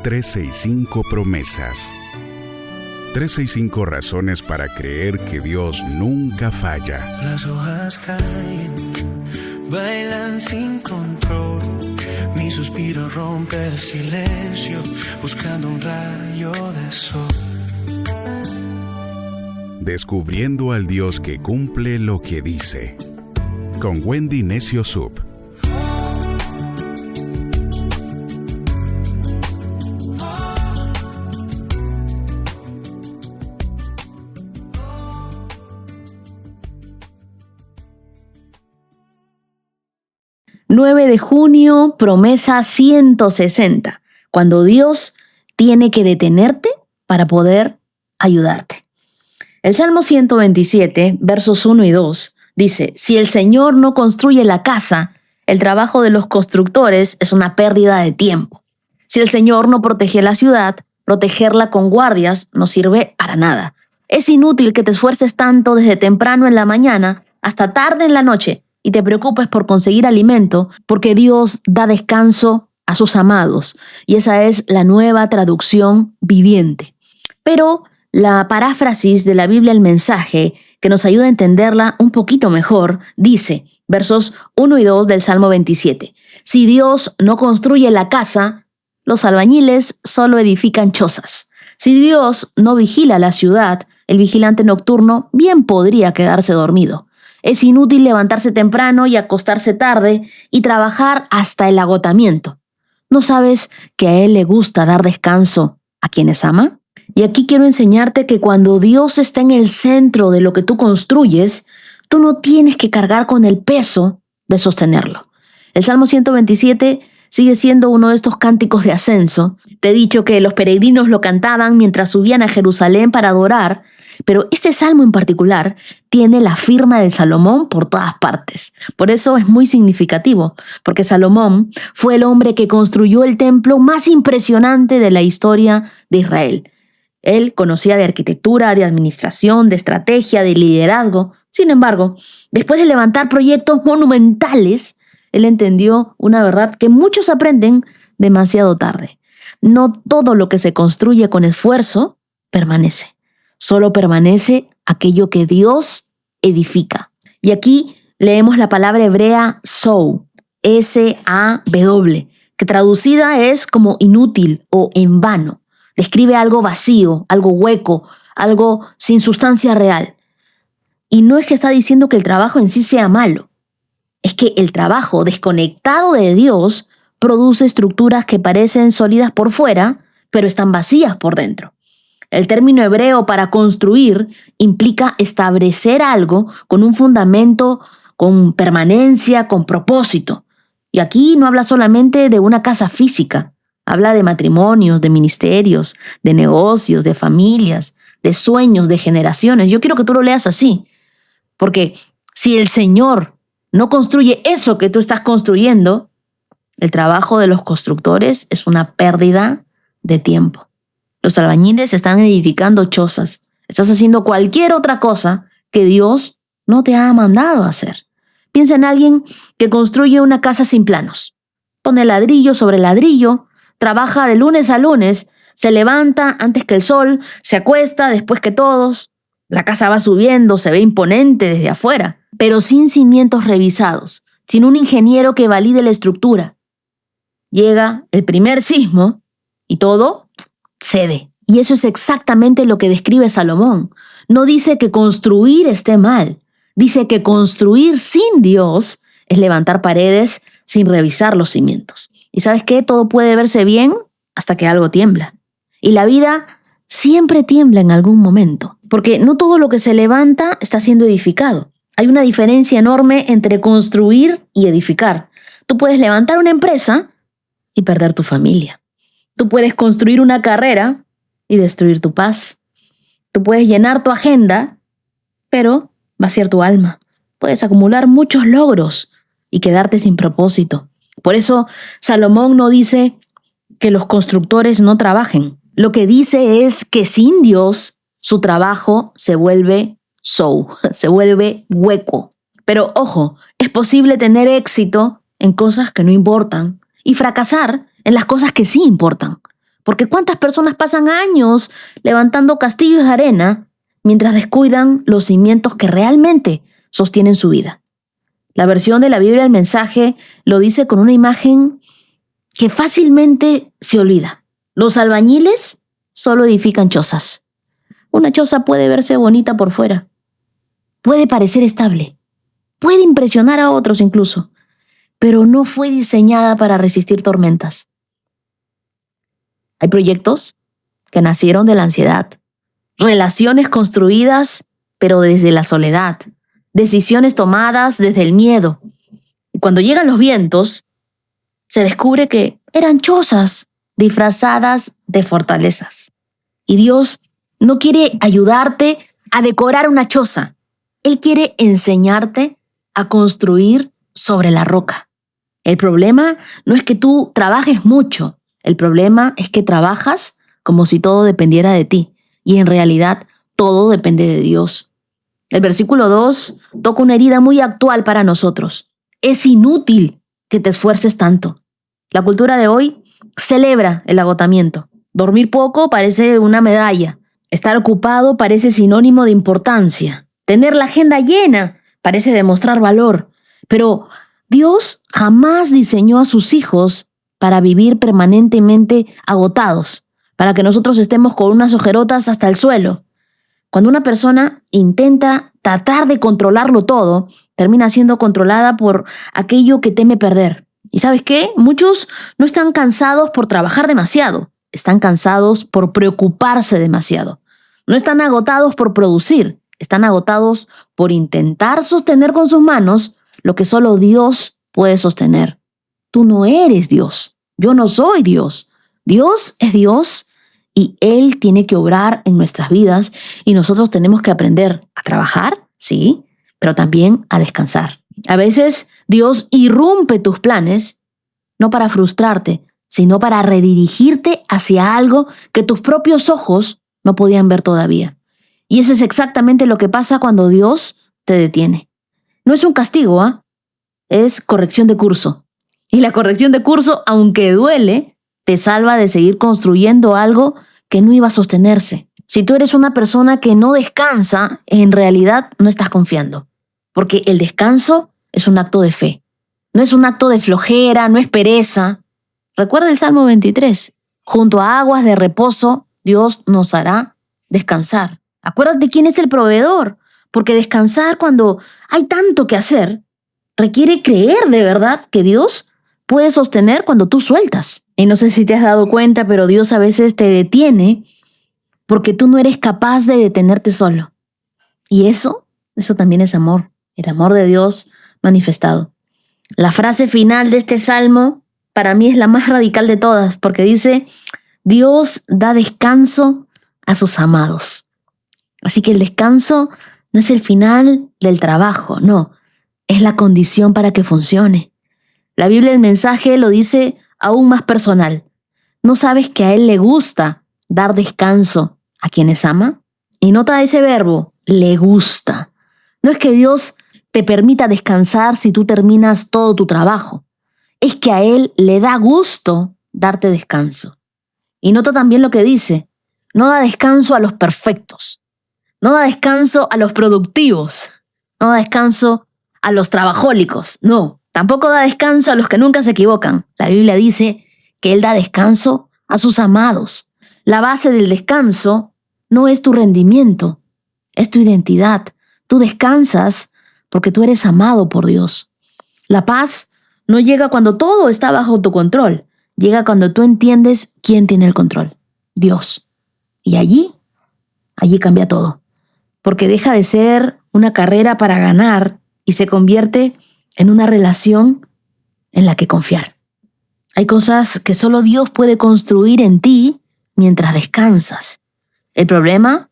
365 promesas. 365 razones para creer que Dios nunca falla. Las hojas caen, bailan sin control. Mi suspiro rompe el silencio, buscando un rayo de sol. Descubriendo al Dios que cumple lo que dice. Con Wendy Necio Sub. ...9 de junio, promesa 160... cuando Dios tiene que detenerte para poder ayudarte. El Salmo 127, versos 1 y 2, dice: si el Señor no construye la casa, el trabajo de los constructores es una pérdida de tiempo. Si el Señor no protege la ciudad, protegerla con guardias no sirve para nada. Es inútil que te esfuerces tanto desde temprano en la mañana hasta tarde en la noche y te preocupes por conseguir alimento, porque Dios da descanso a sus amados. Y esa es la Nueva Traducción Viviente. Pero la paráfrasis de la Biblia El Mensaje, que nos ayuda a entenderla un poquito mejor, dice, versos 1 y 2 del Salmo 27, si Dios no construye la casa, los albañiles solo edifican chozas. Si Dios no vigila la ciudad, el vigilante nocturno bien podría quedarse dormido. Es inútil levantarse temprano y acostarse tarde y trabajar hasta el agotamiento. ¿No sabes que a Él le gusta dar descanso a quienes ama? Y aquí quiero enseñarte que cuando Dios está en el centro de lo que tú construyes, tú no tienes que cargar con el peso de sostenerlo. El Salmo 127 sigue siendo uno de estos cánticos de ascenso. Te he dicho que los peregrinos lo cantaban mientras subían a Jerusalén para adorar, pero este salmo en particular tiene la firma de Salomón por todas partes. Por eso es muy significativo, porque Salomón fue el hombre que construyó el templo más impresionante de la historia de Israel. Él conocía de arquitectura, de administración, de estrategia, de liderazgo. Sin embargo, después de levantar proyectos monumentales, él entendió una verdad que muchos aprenden demasiado tarde. No todo lo que se construye con esfuerzo permanece. Solo permanece aquello que Dios edifica. Y aquí leemos la palabra hebrea SOW, S-A-W, que traducida es como inútil o en vano. Describe algo vacío, algo hueco, algo sin sustancia real. Y no es que está diciendo que el trabajo en sí sea malo. Es que el trabajo desconectado de Dios produce estructuras que parecen sólidas por fuera, pero están vacías por dentro. El término hebreo para construir implica establecer algo con un fundamento, con permanencia, con propósito. Y aquí no habla solamente de una casa física, habla de matrimonios, de ministerios, de negocios, de familias, de sueños, de generaciones. Yo quiero que tú lo leas así, porque si el Señor no construye eso que tú estás construyendo, el trabajo de los constructores es una pérdida de tiempo. Los albañiles están edificando chozas. Estás haciendo cualquier otra cosa que Dios no te ha mandado a hacer. Piensa en alguien que construye una casa sin planos. Pone ladrillo sobre ladrillo, trabaja de lunes a lunes, se levanta antes que el sol, se acuesta después que todos. La casa va subiendo, se ve imponente desde afuera, pero sin cimientos revisados, sin un ingeniero que valide la estructura. Llega el primer sismo y todo cede. Y eso es exactamente lo que describe Salomón. No dice que construir esté mal. Dice que construir sin Dios es levantar paredes sin revisar los cimientos. ¿Y sabes qué? Todo puede verse bien hasta que algo tiembla. Y la vida siempre tiembla en algún momento, porque no todo lo que se levanta está siendo edificado. Hay una diferencia enorme entre construir y edificar. Tú puedes levantar una empresa y perder tu familia. Tú puedes construir una carrera y destruir tu paz. Tú puedes llenar tu agenda, pero vaciar tu alma. Puedes acumular muchos logros y quedarte sin propósito. Por eso Salomón no dice que los constructores no trabajen. Lo que dice es que sin Dios su trabajo se vuelve se vuelve hueco. Pero ojo, es posible tener éxito en cosas que no importan y fracasar en las cosas que sí importan. Porque ¿cuántas personas pasan años levantando castillos de arena mientras descuidan los cimientos que realmente sostienen su vida? La versión de la Biblia, el mensaje, lo dice con una imagen que fácilmente se olvida. Los albañiles solo edifican chozas. Una choza puede verse bonita por fuera, puede parecer estable, puede impresionar a otros incluso, pero no fue diseñada para resistir tormentas. Hay proyectos que nacieron de la ansiedad, relaciones construidas, pero desde la soledad, decisiones tomadas desde el miedo. Y cuando llegan los vientos, se descubre que eran chozas disfrazadas de fortalezas. Y Dios no quiere ayudarte a decorar una choza. Él quiere enseñarte a construir sobre la roca. El problema no es que tú trabajes mucho. El problema es que trabajas como si todo dependiera de ti. Y en realidad todo depende de Dios. El versículo 2 toca una herida muy actual para nosotros. Es inútil que te esfuerces tanto. La cultura de hoy celebra el agotamiento. Dormir poco parece una medalla. Estar ocupado parece sinónimo de importancia. Tener la agenda llena parece demostrar valor. Pero Dios jamás diseñó a sus hijos para vivir permanentemente agotados, para que nosotros estemos con unas ojerotas hasta el suelo. Cuando una persona intenta tratar de controlarlo todo, termina siendo controlada por aquello que teme perder. ¿Y sabes qué? Muchos no están cansados por trabajar demasiado, están cansados por preocuparse demasiado. No están agotados por producir, están agotados por intentar sostener con sus manos lo que solo Dios puede sostener. Tú no eres Dios, yo no soy Dios. Dios es Dios y Él tiene que obrar en nuestras vidas y nosotros tenemos que aprender a trabajar, sí, pero también a descansar. A veces Dios irrumpe tus planes, no para frustrarte, sino para redirigirte hacia algo que tus propios ojos no podían ver todavía. Y eso es exactamente lo que pasa cuando Dios te detiene. No es un castigo, es corrección de curso. Y la corrección de curso, aunque duele, te salva de seguir construyendo algo que no iba a sostenerse. Si tú eres una persona que no descansa, en realidad no estás confiando. Porque el descanso es un acto de fe. No es un acto de flojera, no es pereza. Recuerda el Salmo 23. Junto a aguas de reposo, Dios nos hará descansar. Acuérdate quién es el proveedor. Porque descansar cuando hay tanto que hacer requiere creer de verdad que Dios puede sostener cuando tú sueltas. Y no sé si te has dado cuenta, pero Dios a veces te detiene porque tú no eres capaz de detenerte solo. Y eso también es amor. El amor de Dios manifestado. La frase final de este salmo para mí es la más radical de todas, porque dice, Dios da descanso a sus amados. Así que el descanso no es el final del trabajo, no, es la condición para que funcione. La Biblia, el mensaje, lo dice aún más personal. ¿No sabes que a Él le gusta dar descanso a quienes ama? Y nota ese verbo, le gusta. No es que Dios te permita descansar si tú terminas todo tu trabajo. Es que a Él le da gusto darte descanso. Y nota también lo que dice, no da descanso a los perfectos, no da descanso a los productivos, no da descanso a los trabajólicos, no. Tampoco da descanso a los que nunca se equivocan. La Biblia dice que Él da descanso a sus amados. La base del descanso no es tu rendimiento, es tu identidad. Tú descansas porque tú eres amado por Dios. La paz no llega cuando todo está bajo tu control. Llega cuando tú entiendes quién tiene el control. Dios. Y allí cambia todo. Porque deja de ser una carrera para ganar y se convierte en una relación en la que confiar. Hay cosas que solo Dios puede construir en ti mientras descansas. El problema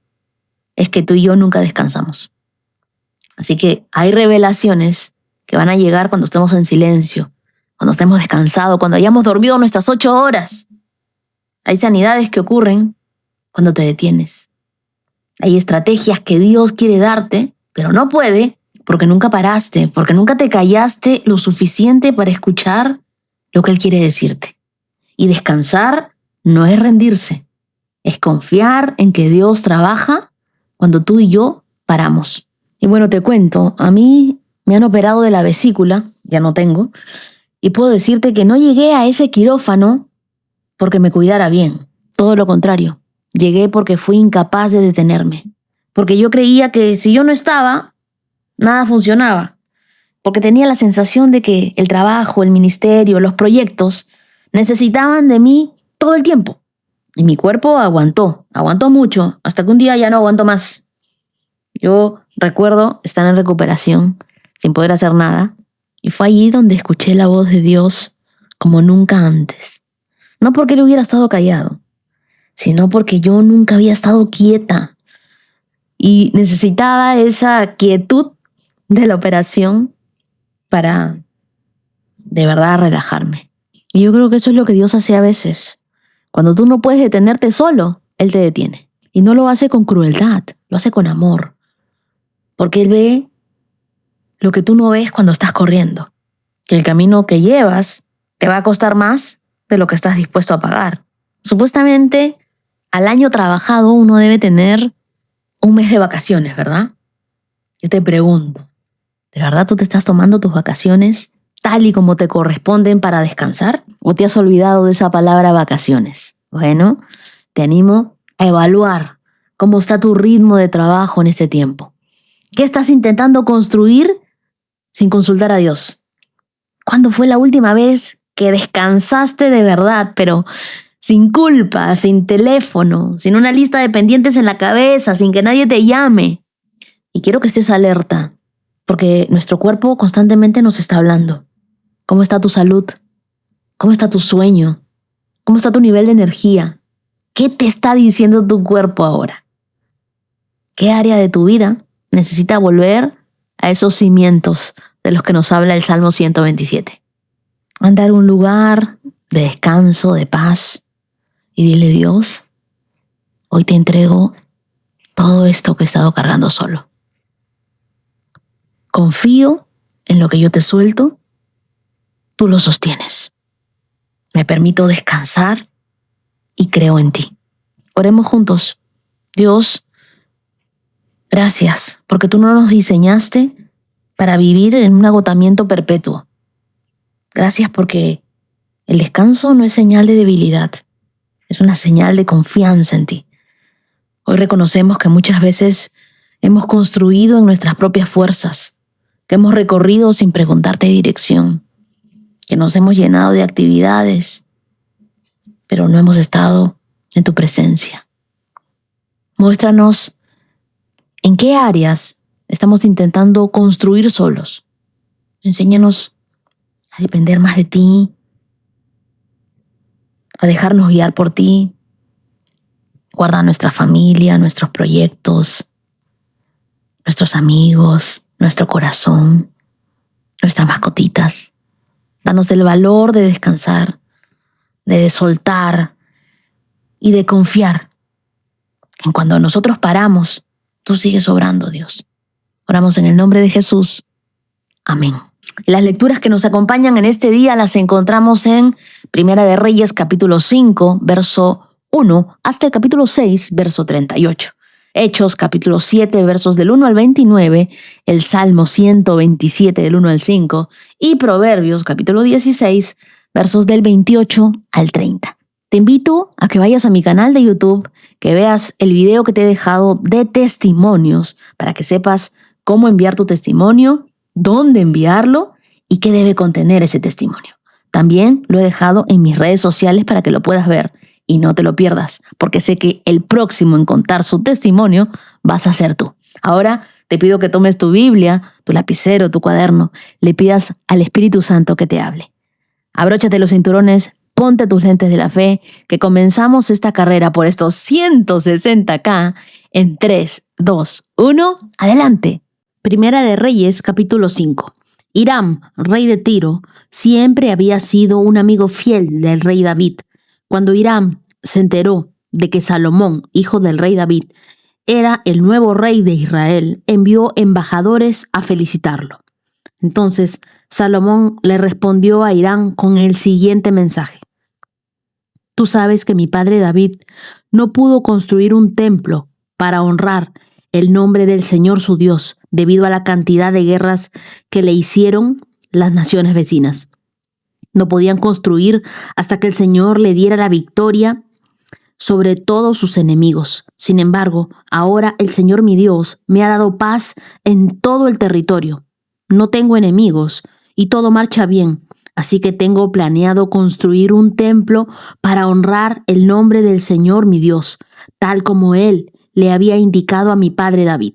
es que tú y yo nunca descansamos. Así que hay revelaciones que van a llegar cuando estemos en silencio, cuando estemos descansados, cuando hayamos dormido nuestras 8 horas. Hay sanidades que ocurren cuando te detienes. Hay estrategias que Dios quiere darte, pero no puede porque nunca paraste, porque nunca te callaste lo suficiente para escuchar lo que Él quiere decirte. Y descansar no es rendirse, es confiar en que Dios trabaja cuando tú y yo paramos. Y bueno, te cuento, a mí me han operado de la vesícula, ya no tengo, y puedo decirte que no llegué a ese quirófano porque me cuidara bien. Todo lo contrario, llegué porque fui incapaz de detenerme. Porque yo creía que si yo no estaba, nada funcionaba. Porque tenía la sensación de que el trabajo, el ministerio, los proyectos necesitaban de mí todo el tiempo. Y mi cuerpo aguantó mucho, hasta que un día ya no aguantó más. Yo recuerdo estar en recuperación, sin poder hacer nada, y fue allí donde escuché la voz de Dios como nunca antes. No porque él hubiera estado callado, sino porque yo nunca había estado quieta y necesitaba esa quietud de la operación para de verdad relajarme. Y yo creo que eso es lo que Dios hace a veces. Cuando tú no puedes detenerte solo, Él te detiene. Y no lo hace con crueldad, lo hace con amor. Porque Él ve lo que tú no ves cuando estás corriendo. Que el camino que llevas te va a costar más de lo que estás dispuesto a pagar. Supuestamente, al año trabajado uno debe tener un mes de vacaciones, ¿verdad? Yo te pregunto, ¿de verdad tú te estás tomando tus vacaciones tal y como te corresponden para descansar? ¿O te has olvidado de esa palabra vacaciones? Bueno, te animo a evaluar cómo está tu ritmo de trabajo en este tiempo. ¿Qué estás intentando construir sin consultar a Dios? ¿Cuándo fue la última vez que descansaste de verdad, pero sin culpa, sin teléfono, sin una lista de pendientes en la cabeza, sin que nadie te llame? Y quiero que estés alerta, porque nuestro cuerpo constantemente nos está hablando. ¿Cómo está tu salud? ¿Cómo está tu sueño? ¿Cómo está tu nivel de energía? ¿Qué te está diciendo tu cuerpo ahora? ¿Qué área de tu vida necesita volver a esos cimientos de los que nos habla el Salmo 127? Anda a un lugar de descanso, de paz, y dile: Dios, hoy te entrego todo esto que he estado cargando solo. Confío en lo que yo te suelto, tú lo sostienes. Me permito descansar y creo en ti. Oremos juntos. Dios, gracias, porque tú no nos diseñaste para vivir en un agotamiento perpetuo. Gracias porque el descanso no es señal de debilidad, es una señal de confianza en ti. Hoy reconocemos que muchas veces hemos construido en nuestras propias fuerzas, que hemos recorrido sin preguntarte dirección, que nos hemos llenado de actividades, pero no hemos estado en tu presencia. Muéstranos en qué áreas estamos intentando construir solos. Enséñanos a depender más de ti, a dejarnos guiar por ti. Guarda nuestra familia, nuestros proyectos, nuestros amigos, nuestro corazón, nuestras mascotitas. Danos el valor de descansar, de soltar y de confiar en cuando nosotros paramos, tú sigues obrando, Dios. Oramos en el nombre de Jesús. Amén. Las lecturas que nos acompañan en este día las encontramos en Primera de Reyes, capítulo 5, verso 1, hasta el capítulo 6, verso 38. Hechos, capítulo 7, versos del 1 al 29, el Salmo 127, del 1 al 5, y Proverbios, capítulo 16, versos del 28 al 30. Te invito a que vayas a mi canal de YouTube, que veas el video que te he dejado de testimonios, para que sepas cómo enviar tu testimonio, dónde enviarlo y qué debe contener ese testimonio. También lo he dejado en mis redes sociales para que lo puedas ver y no te lo pierdas, porque sé que el próximo en contar su testimonio vas a ser tú. Ahora te pido que tomes tu Biblia, tu lapicero, tu cuaderno, le pidas al Espíritu Santo que te hable. Abróchate los cinturones, ponte tus lentes de la fe, que comenzamos esta carrera por estos 160K en 3, 2, 1, ¡adelante! Primera de Reyes, capítulo 5. Hiram, rey de Tiro, siempre había sido un amigo fiel del rey David. Cuando Hiram se enteró de que Salomón, hijo del rey David, era el nuevo rey de Israel, envió embajadores a felicitarlo. Entonces Salomón le respondió a Hiram con el siguiente mensaje: Tú sabes que mi padre David no pudo construir un templo para honrar el nombre del Señor su Dios, debido a la cantidad de guerras que le hicieron las naciones vecinas. No podían construir hasta que el Señor le diera la victoria sobre todos sus enemigos. Sin embargo, ahora el Señor mi Dios me ha dado paz en todo el territorio. No tengo enemigos y todo marcha bien. Así que tengo planeado construir un templo para honrar el nombre del Señor mi Dios, tal como Él le había indicado a mi padre David.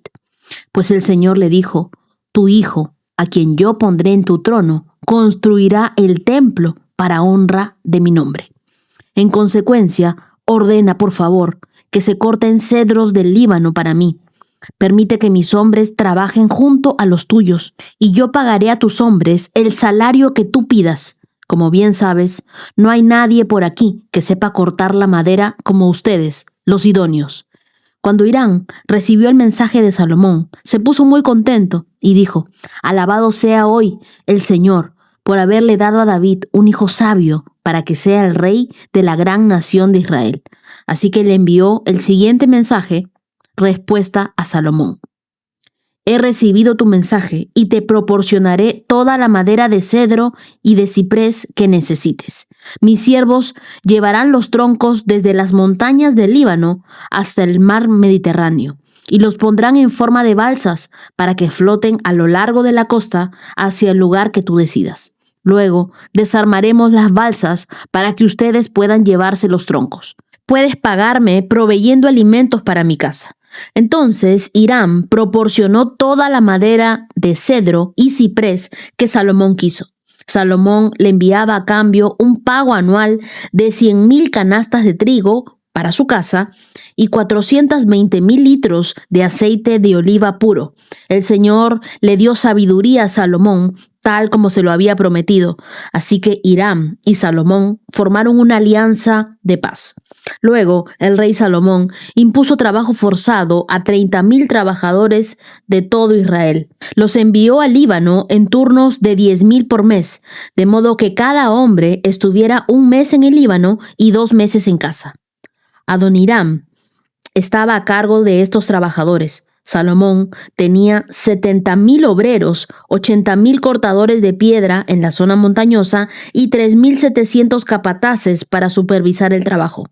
Pues el Señor le dijo: tu hijo, a quien yo pondré en tu trono, construirá el templo para honra de mi nombre. En consecuencia, ordena, por favor, que se corten cedros del Líbano para mí. Permite que mis hombres trabajen junto a los tuyos, y yo pagaré a tus hombres el salario que tú pidas. Como bien sabes, no hay nadie por aquí que sepa cortar la madera como ustedes, los idóneos. Cuando Hiram recibió el mensaje de Salomón, se puso muy contento y dijo: alabado sea hoy el Señor por haberle dado a David un hijo sabio para que sea el rey de la gran nación de Israel. Así que le envió el siguiente mensaje: respuesta a Salomón. He recibido tu mensaje y te proporcionaré toda la madera de cedro y de ciprés que necesites. Mis siervos llevarán los troncos desde las montañas del Líbano hasta el mar Mediterráneo y los pondrán en forma de balsas para que floten a lo largo de la costa hacia el lugar que tú decidas. Luego desarmaremos las balsas para que ustedes puedan llevarse los troncos. Puedes pagarme proveyendo alimentos para mi casa. Entonces Hiram proporcionó toda la madera de cedro y ciprés que Salomón quiso. Salomón le enviaba a cambio un pago anual de 100,000 canastas de trigo para su casa y 420,000 litros de aceite de oliva puro. El Señor le dio sabiduría a Salomón, tal como se lo había prometido. Así que Hiram y Salomón formaron una alianza de paz. Luego, el rey Salomón impuso trabajo forzado a 30,000 trabajadores de todo Israel. Los envió al Líbano en turnos de 10,000 por mes, de modo que cada hombre estuviera un mes en el Líbano y 2 meses en casa. Adoniram estaba a cargo de estos trabajadores. Salomón tenía 70,000 obreros, 80,000 cortadores de piedra en la zona montañosa y 3,700 capataces para supervisar el trabajo.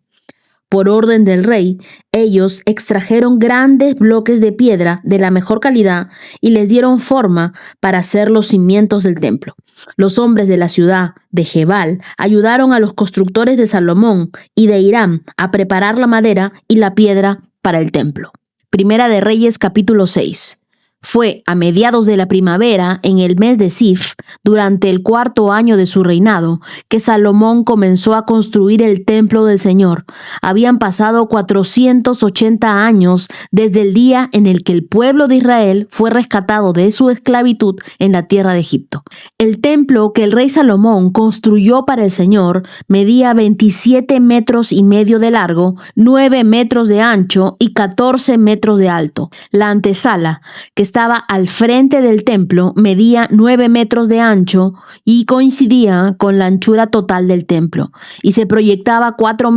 Por orden del rey, ellos extrajeron grandes bloques de piedra de la mejor calidad y les dieron forma para hacer los cimientos del templo. Los hombres de la ciudad de Gebal ayudaron a los constructores de Salomón y de Hiram a preparar la madera y la piedra para el templo. Primera de Reyes, capítulo 6. Fue a mediados de la primavera, en el mes de Sif, durante el 4º año de su reinado, que Salomón comenzó a construir el templo del Señor. Habían pasado 480 años desde el día en el que el pueblo de Israel fue rescatado de su esclavitud en la tierra de Egipto. El templo que el rey Salomón construyó para el Señor medía 27,5 metros de largo, 9 metros de ancho y 14 metros de alto. La antesala, que estaba al frente del templo, medía 9 metros de ancho y coincidía con la anchura total del templo, y se proyectaba 4,5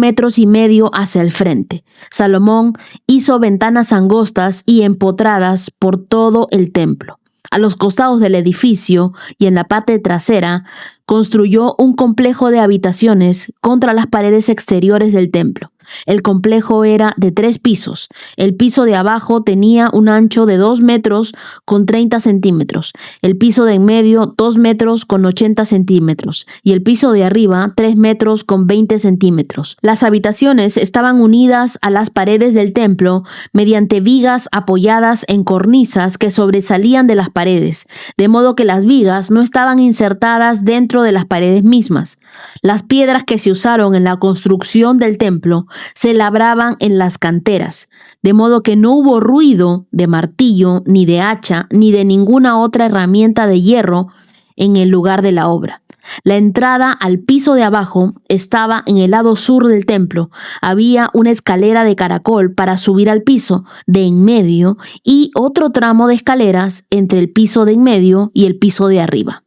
metros hacia el frente. Salomón hizo ventanas angostas y empotradas por todo el templo. A los costados del edificio y en la parte trasera construyó un complejo de habitaciones contra las paredes exteriores del templo. El complejo era de 3 pisos. El piso de abajo tenía un ancho de 2 metros con 30 centímetros. El piso de en medio, 2 metros con 80 centímetros. Y el piso de arriba, 3 metros con 20 centímetros. Las habitaciones estaban unidas a las paredes del templo mediante vigas apoyadas en cornisas que sobresalían de las paredes, de modo que las vigas no estaban insertadas dentro de las paredes mismas. Las piedras que se usaron en la construcción del templo se labraban en las canteras, de modo que no hubo ruido de martillo, ni de hacha, ni de ninguna otra herramienta de hierro en el lugar de la obra. La entrada al piso de abajo estaba en el lado sur del templo. Había una escalera de caracol para subir al piso de en medio y otro tramo de escaleras entre el piso de en medio y el piso de arriba.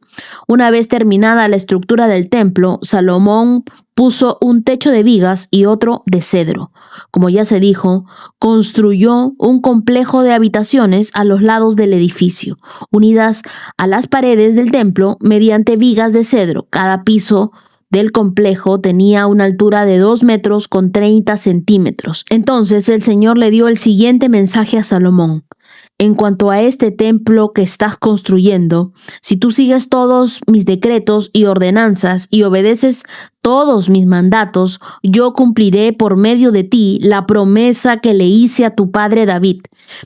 Una vez terminada la estructura del templo, Salomón puso un techo de vigas y otro de cedro. Como ya se dijo, construyó un complejo de habitaciones a los lados del edificio, unidas a las paredes del templo mediante vigas de cedro. Cada piso del complejo tenía una altura de 2 metros con 30 centímetros. Entonces el Señor le dio el siguiente mensaje a Salomón. En cuanto a este templo que estás construyendo, si tú sigues todos mis decretos y ordenanzas y obedeces todos mis mandatos, yo cumpliré por medio de ti la promesa que le hice a tu padre David.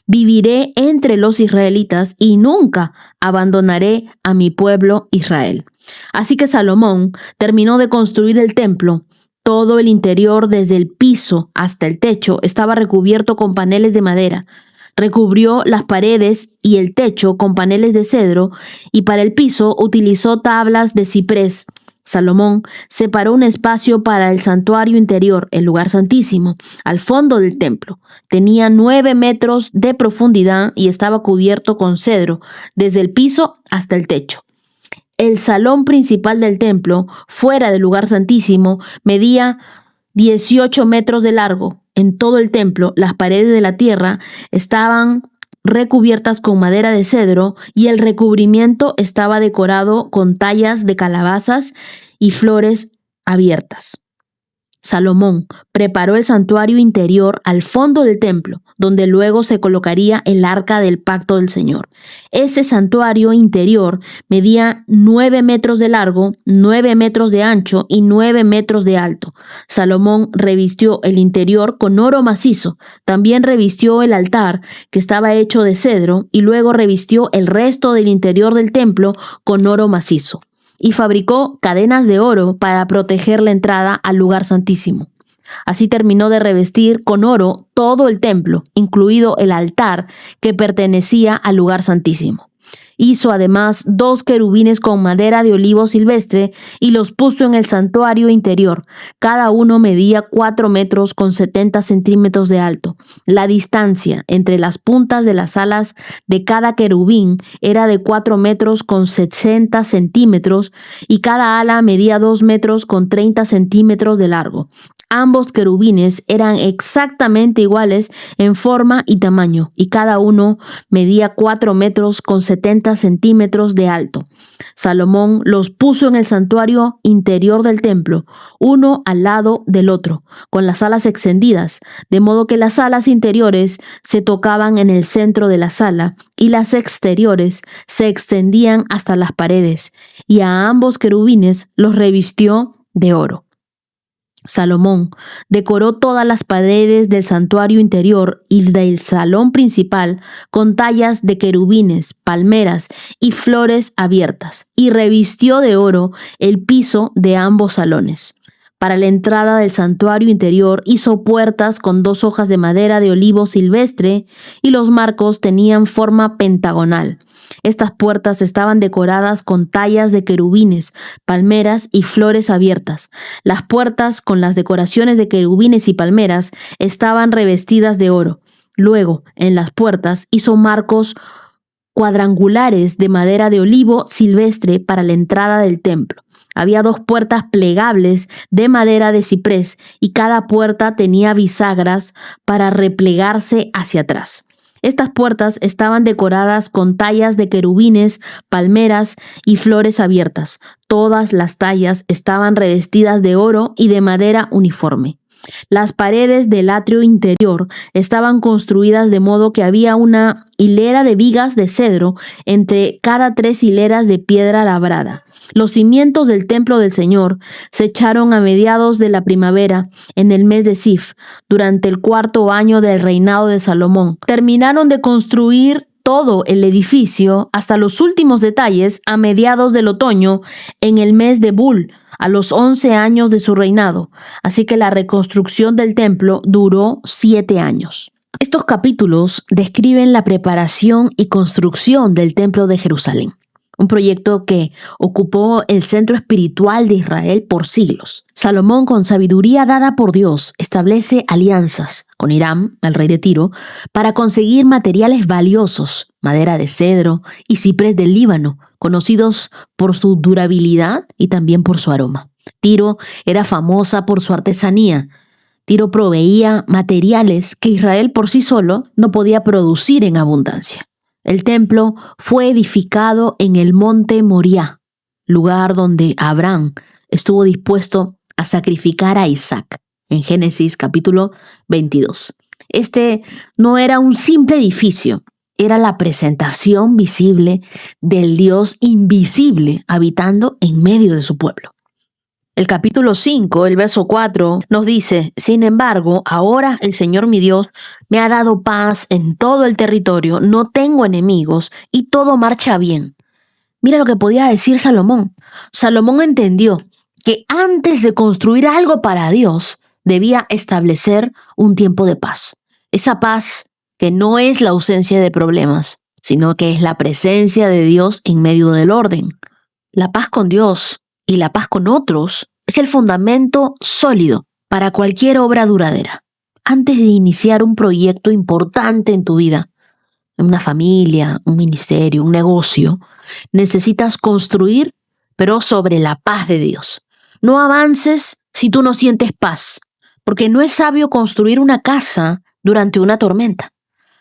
Viviré entre los israelitas y nunca abandonaré a mi pueblo Israel. Así que Salomón terminó de construir el templo. Todo el interior, desde el piso hasta el techo, estaba recubierto con paneles de madera. Recubrió las paredes y el techo con paneles de cedro y para el piso utilizó tablas de ciprés. Salomón separó un espacio para el santuario interior, el lugar santísimo, al fondo del templo. Tenía 9 metros de profundidad y estaba cubierto con cedro, desde el piso hasta el techo. El salón principal del templo, fuera del lugar santísimo, medía 18 metros de largo. En todo el templo, las paredes de la tierra estaban recubiertas con madera de cedro y el recubrimiento estaba decorado con tallas de calabazas y flores abiertas. Salomón preparó el santuario interior al fondo del templo, donde luego se colocaría el arca del pacto del Señor. Este santuario interior medía 9 metros de largo, 9 metros de ancho y 9 metros de alto. Salomón revistió el interior con oro macizo. También revistió el altar, que estaba hecho de cedro, y luego revistió el resto del interior del templo con oro macizo. Y fabricó cadenas de oro para proteger la entrada al lugar santísimo. Así terminó de revestir con oro todo el templo, incluido el altar que pertenecía al lugar santísimo. Hizo además 2 querubines con madera de olivo silvestre y los puso en el santuario interior. Cada uno medía 4 metros con 70 centímetros de alto. La distancia entre las puntas de las alas de cada querubín era de 4 metros con 60 centímetros y cada ala medía 2 metros con 30 centímetros de largo. Ambos querubines eran exactamente iguales en forma y tamaño, y cada uno medía 4 metros con 70 centímetros de alto. Salomón los puso en el santuario interior del templo, uno al lado del otro, con las alas extendidas, de modo que las alas interiores se tocaban en el centro de la sala, y las exteriores se extendían hasta las paredes, y a ambos querubines los revistió de oro. Salomón decoró todas las paredes del santuario interior y del salón principal con tallas de querubines, palmeras y flores abiertas, y revistió de oro el piso de ambos salones. Para la entrada del santuario interior hizo puertas con 2 hojas de madera de olivo silvestre y los marcos tenían forma pentagonal. Estas puertas estaban decoradas con tallas de querubines, palmeras y flores abiertas. Las puertas con las decoraciones de querubines y palmeras estaban revestidas de oro. Luego, en las puertas hizo marcos cuadrangulares de madera de olivo silvestre para la entrada del templo. Había 2 puertas plegables de madera de ciprés y cada puerta tenía bisagras para replegarse hacia atrás. Estas puertas estaban decoradas con tallas de querubines, palmeras y flores abiertas. Todas las tallas estaban revestidas de oro y de madera uniforme. Las paredes del atrio interior estaban construidas de modo que había una hilera de vigas de cedro entre cada 3 hileras de piedra labrada. Los cimientos del templo del Señor se echaron a mediados de la primavera, en el mes de Sif, durante el 4º año del reinado de Salomón. Terminaron de construir todo el edificio hasta los últimos detalles a mediados del otoño, en el mes de Bul, a los 11 años de su reinado. Así que la reconstrucción del templo duró 7 años. Estos capítulos describen la preparación y construcción del templo de Jerusalén. Un proyecto que ocupó el centro espiritual de Israel por siglos. Salomón, con sabiduría dada por Dios, establece alianzas con Hiram, el rey de Tiro, para conseguir materiales valiosos, madera de cedro y ciprés del Líbano, conocidos por su durabilidad y también por su aroma. Tiro era famosa por su artesanía. Tiro proveía materiales que Israel por sí solo no podía producir en abundancia. El templo fue edificado en el monte Moriah, lugar donde Abraham estuvo dispuesto a sacrificar a Isaac, en Génesis capítulo 22. Este no era un simple edificio, era la presentación visible del Dios invisible habitando en medio de su pueblo. El capítulo 5, el verso 4, nos dice: sin embargo, ahora el Señor mi Dios me ha dado paz en todo el territorio, no tengo enemigos y todo marcha bien. Mira lo que podía decir Salomón. Salomón entendió que antes de construir algo para Dios, debía establecer un tiempo de paz. Esa paz que no es la ausencia de problemas, sino que es la presencia de Dios en medio del orden. La paz con Dios y la paz con otros es el fundamento sólido para cualquier obra duradera. Antes de iniciar un proyecto importante en tu vida, en una familia, un ministerio, un negocio, necesitas construir, pero sobre la paz de Dios. No avances si tú no sientes paz, porque no es sabio construir una casa durante una tormenta.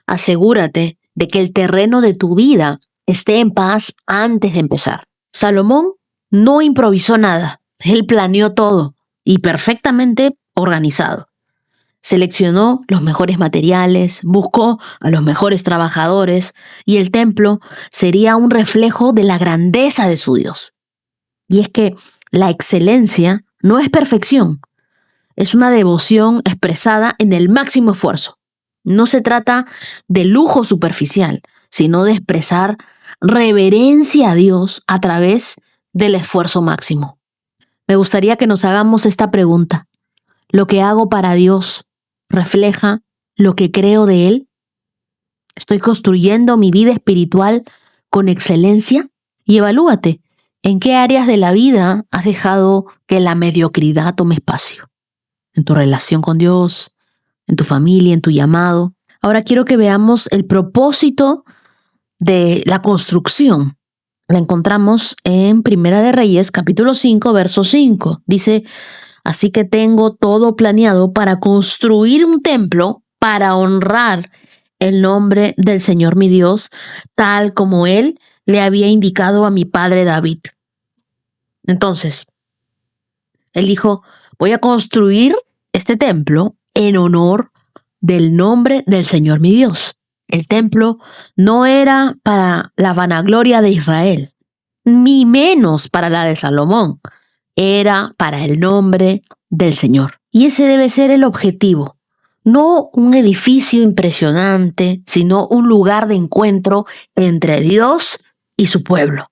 Asegúrate de que el terreno de tu vida esté en paz antes de empezar. Salomón no improvisó nada, él planeó todo y perfectamente organizado. Seleccionó los mejores materiales, buscó a los mejores trabajadores y el templo sería un reflejo de la grandeza de su Dios. Y es que la excelencia no es perfección, es una devoción expresada en el máximo esfuerzo. No se trata de lujo superficial, sino de expresar reverencia a Dios a través del esfuerzo máximo. Me gustaría que nos hagamos esta pregunta. ¿Lo que hago para Dios refleja lo que creo de Él? ¿Estoy construyendo mi vida espiritual con excelencia? Y evalúate, ¿en qué áreas de la vida has dejado que la mediocridad tome espacio? ¿En tu relación con Dios? ¿En tu familia? ¿En tu llamado? Ahora quiero que veamos el propósito de la construcción. La encontramos en Primera de Reyes, capítulo 5, verso 5. Dice: así que tengo todo planeado para construir un templo para honrar el nombre del Señor mi Dios, tal como Él le había indicado a mi padre David. Entonces, Él dijo: voy a construir este templo en honor del nombre del Señor mi Dios. El templo no era para la vanagloria de Israel, ni menos para la de Salomón. Era para el nombre del Señor. Y ese debe ser el objetivo. No un edificio impresionante, sino un lugar de encuentro entre Dios y su pueblo.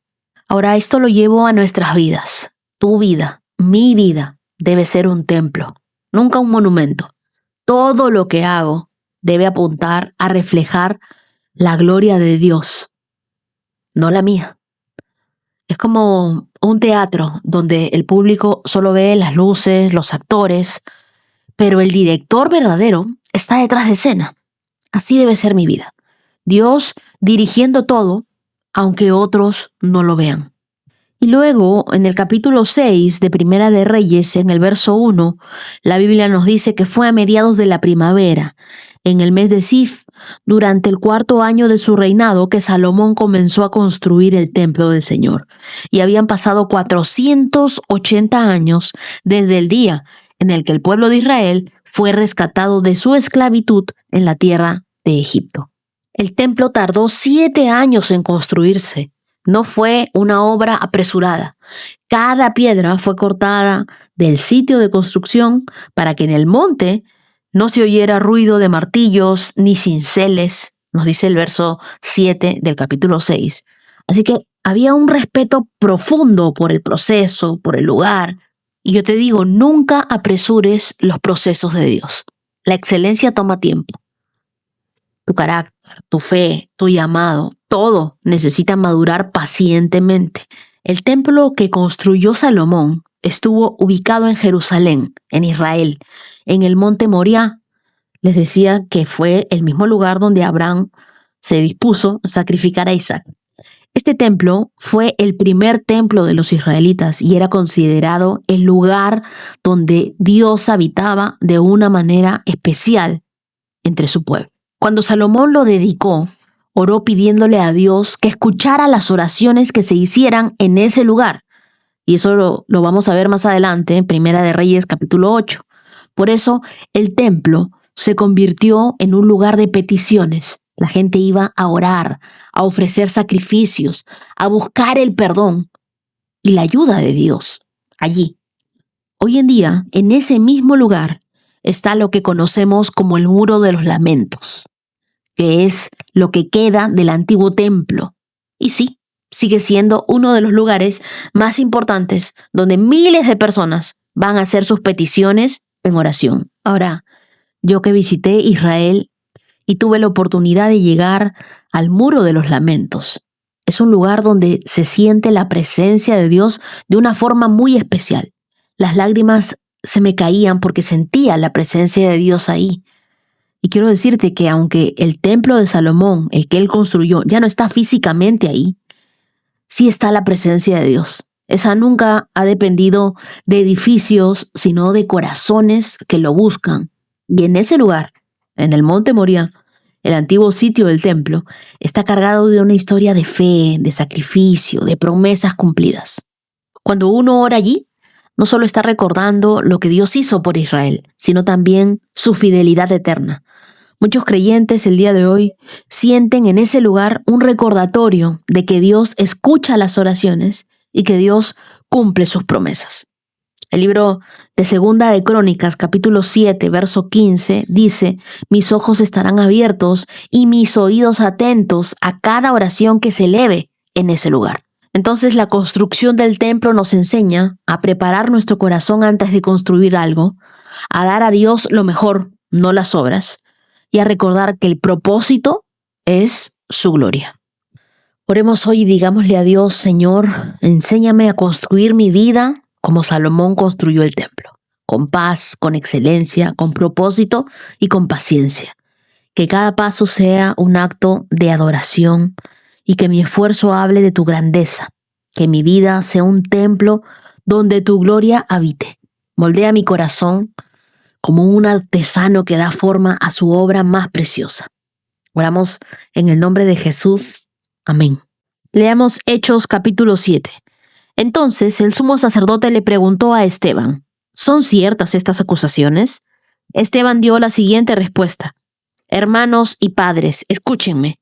Ahora esto lo llevo a nuestras vidas. Tu vida, mi vida, debe ser un templo, nunca un monumento. Todo lo que hago debe apuntar a reflejar la gloria de Dios, no la mía. Es como un teatro donde el público solo ve las luces, los actores, pero el director verdadero está detrás de escena. Así debe ser mi vida. Dios dirigiendo todo, aunque otros no lo vean. Y luego, en el capítulo 6 de Primera de Reyes, en el verso 1, la Biblia nos dice que fue a mediados de la primavera, en el mes de Sif, durante el 4º año de su reinado, que Salomón comenzó a construir el templo del Señor. Y habían pasado 480 años desde el día en el que el pueblo de Israel fue rescatado de su esclavitud en la tierra de Egipto. El templo tardó 7 años en construirse. No fue una obra apresurada. Cada piedra fue cortada del sitio de construcción para que en el monte no se oyera ruido de martillos ni cinceles, nos dice el verso 7 del capítulo 6. Así que había un respeto profundo por el proceso, por el lugar. Y yo te digo, nunca apresures los procesos de Dios. La excelencia toma tiempo. Tu carácter, tu fe, tu llamado, todo necesita madurar pacientemente. El templo que construyó Salomón estuvo ubicado en Jerusalén, en Israel, en el monte Moriah. Les decía que fue el mismo lugar donde Abraham se dispuso a sacrificar a Isaac. Este templo fue el primer templo de los israelitas y era considerado el lugar donde Dios habitaba de una manera especial entre su pueblo. Cuando Salomón lo dedicó, oró pidiéndole a Dios que escuchara las oraciones que se hicieran en ese lugar. Y eso lo vamos a ver más adelante en Primera de Reyes capítulo 8. Por eso el templo se convirtió en un lugar de peticiones. La gente iba a orar, a ofrecer sacrificios, a buscar el perdón y la ayuda de Dios allí. Hoy en día, en ese mismo lugar, está lo que conocemos como el Muro de los Lamentos, que es lo que queda del antiguo templo. Y sí, sigue siendo uno de los lugares más importantes donde miles de personas van a hacer sus peticiones en oración. Ahora, yo que visité Israel y tuve la oportunidad de llegar al Muro de los Lamentos, es un lugar donde se siente la presencia de Dios de una forma muy especial. Las lágrimas se me caían porque sentía la presencia de Dios ahí. Y quiero decirte que aunque el templo de Salomón, el que él construyó, ya no está físicamente ahí, sí está la presencia de Dios. Esa nunca ha dependido de edificios, sino de corazones que lo buscan. Y en ese lugar, en el Monte Moriah, el antiguo sitio del templo, está cargado de una historia de fe, de sacrificio, de promesas cumplidas. Cuando uno ora allí, no solo está recordando lo que Dios hizo por Israel, sino también su fidelidad eterna. Muchos creyentes el día de hoy sienten en ese lugar un recordatorio de que Dios escucha las oraciones y que Dios cumple sus promesas. El libro de Segunda de Crónicas, capítulo 7, verso 15, dice: mis ojos estarán abiertos y mis oídos atentos a cada oración que se eleve en ese lugar. Entonces la construcción del templo nos enseña a preparar nuestro corazón antes de construir algo, a dar a Dios lo mejor, no las obras, y a recordar que el propósito es su gloria. Oremos hoy y digámosle a Dios: Señor, enséñame a construir mi vida como Salomón construyó el templo, con paz, con excelencia, con propósito y con paciencia. Que cada paso sea un acto de adoración y que mi esfuerzo hable de tu grandeza. Que mi vida sea un templo donde tu gloria habite. Moldea mi corazón como un artesano que da forma a su obra más preciosa. Oramos en el nombre de Jesús. Amén. Leamos Hechos capítulo 7. Entonces el sumo sacerdote le preguntó a Esteban: ¿son ciertas estas acusaciones? Esteban dio la siguiente respuesta: hermanos y padres, escúchenme.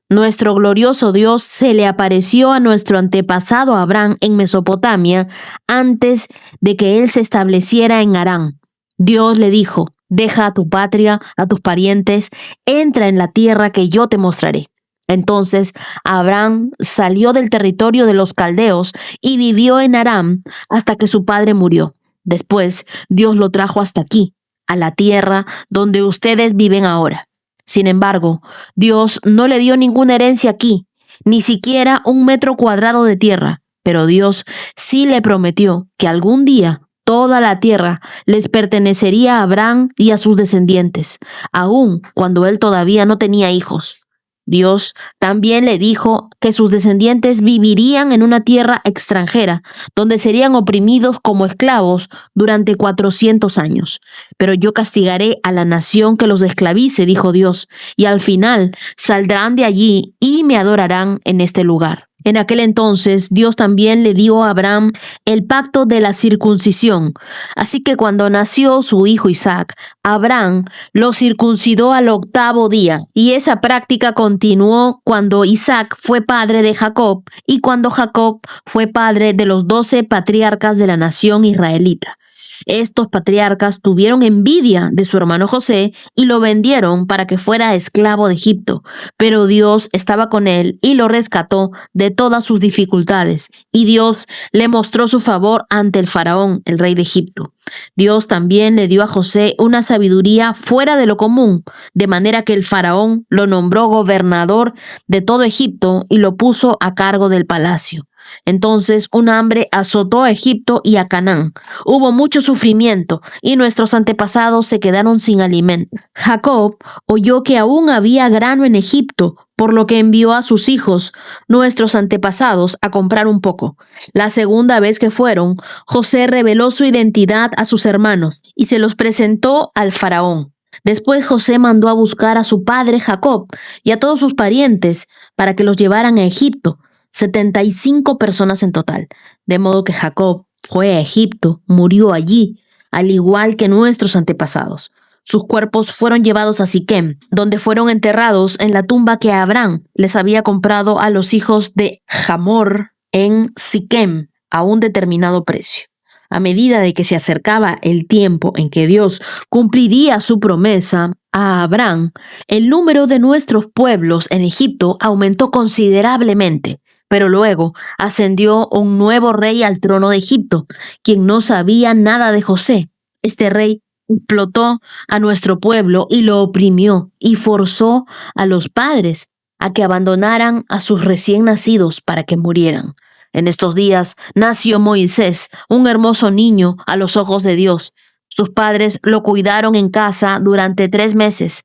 Nuestro glorioso Dios se le apareció a nuestro antepasado Abraham en Mesopotamia antes de que él se estableciera en Harán. Dios le dijo: deja a tu patria, a tus parientes, entra en la tierra que yo te mostraré. Entonces Abraham salió del territorio de los caldeos y vivió en Harán hasta que su padre murió. Después Dios lo trajo hasta aquí, a la tierra donde ustedes viven ahora. Sin embargo, Dios no le dio ninguna herencia aquí, ni siquiera 1 metro cuadrado de tierra, pero Dios sí le prometió que algún día toda la tierra les pertenecería a Abraham y a sus descendientes, aun cuando él todavía no tenía hijos. Dios también le dijo que sus descendientes vivirían en una tierra extranjera, donde serían oprimidos como esclavos durante 400 años. Pero yo castigaré a la nación que los esclavice, dijo Dios, y al final saldrán de allí y me adorarán en este lugar. En aquel entonces, Dios también le dio a Abraham el pacto de la circuncisión. Así que cuando nació su hijo Isaac, Abraham lo circuncidó al 8º día. Y esa práctica continuó cuando Isaac fue padre de Jacob y cuando Jacob fue padre de los 12 patriarcas de la nación israelita. Estos patriarcas tuvieron envidia de su hermano José y lo vendieron para que fuera esclavo de Egipto, pero Dios estaba con él y lo rescató de todas sus dificultades, y Dios le mostró su favor ante el faraón, el rey de Egipto. Dios también le dio a José una sabiduría fuera de lo común, de manera que el faraón lo nombró gobernador de todo Egipto y lo puso a cargo del palacio. Entonces un hambre azotó a Egipto y a Canaán. Hubo mucho sufrimiento y nuestros antepasados se quedaron sin alimento. Jacob oyó que aún había grano en Egipto, por lo que envió a sus hijos, nuestros antepasados, a comprar un poco. La segunda vez que fueron, José reveló su identidad a sus hermanos y se los presentó al faraón. Después José mandó a buscar a su padre Jacob y a todos sus parientes para que los llevaran a Egipto, 75 personas en total. De modo que Jacob fue a Egipto, murió allí, al igual que nuestros antepasados. Sus cuerpos fueron llevados a Siquem, donde fueron enterrados en la tumba que Abraham les había comprado a los hijos de Hamor en Siquem a un determinado precio. A medida de que se acercaba el tiempo en que Dios cumpliría su promesa a Abraham, el número de nuestros pueblos en Egipto aumentó considerablemente. Pero luego ascendió un nuevo rey al trono de Egipto, quien no sabía nada de José. Este rey explotó a nuestro pueblo y lo oprimió y forzó a los padres a que abandonaran a sus recién nacidos para que murieran. En estos días nació Moisés, un hermoso niño a los ojos de Dios. Sus padres lo cuidaron en casa durante 3 meses.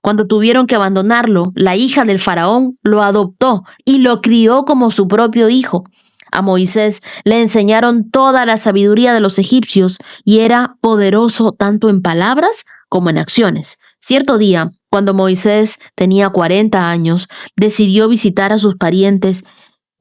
Cuando tuvieron que abandonarlo, la hija del faraón lo adoptó y lo crió como su propio hijo. A Moisés le enseñaron toda la sabiduría de los egipcios y era poderoso tanto en palabras como en acciones. Cierto día, cuando Moisés tenía 40 años, decidió visitar a sus parientes,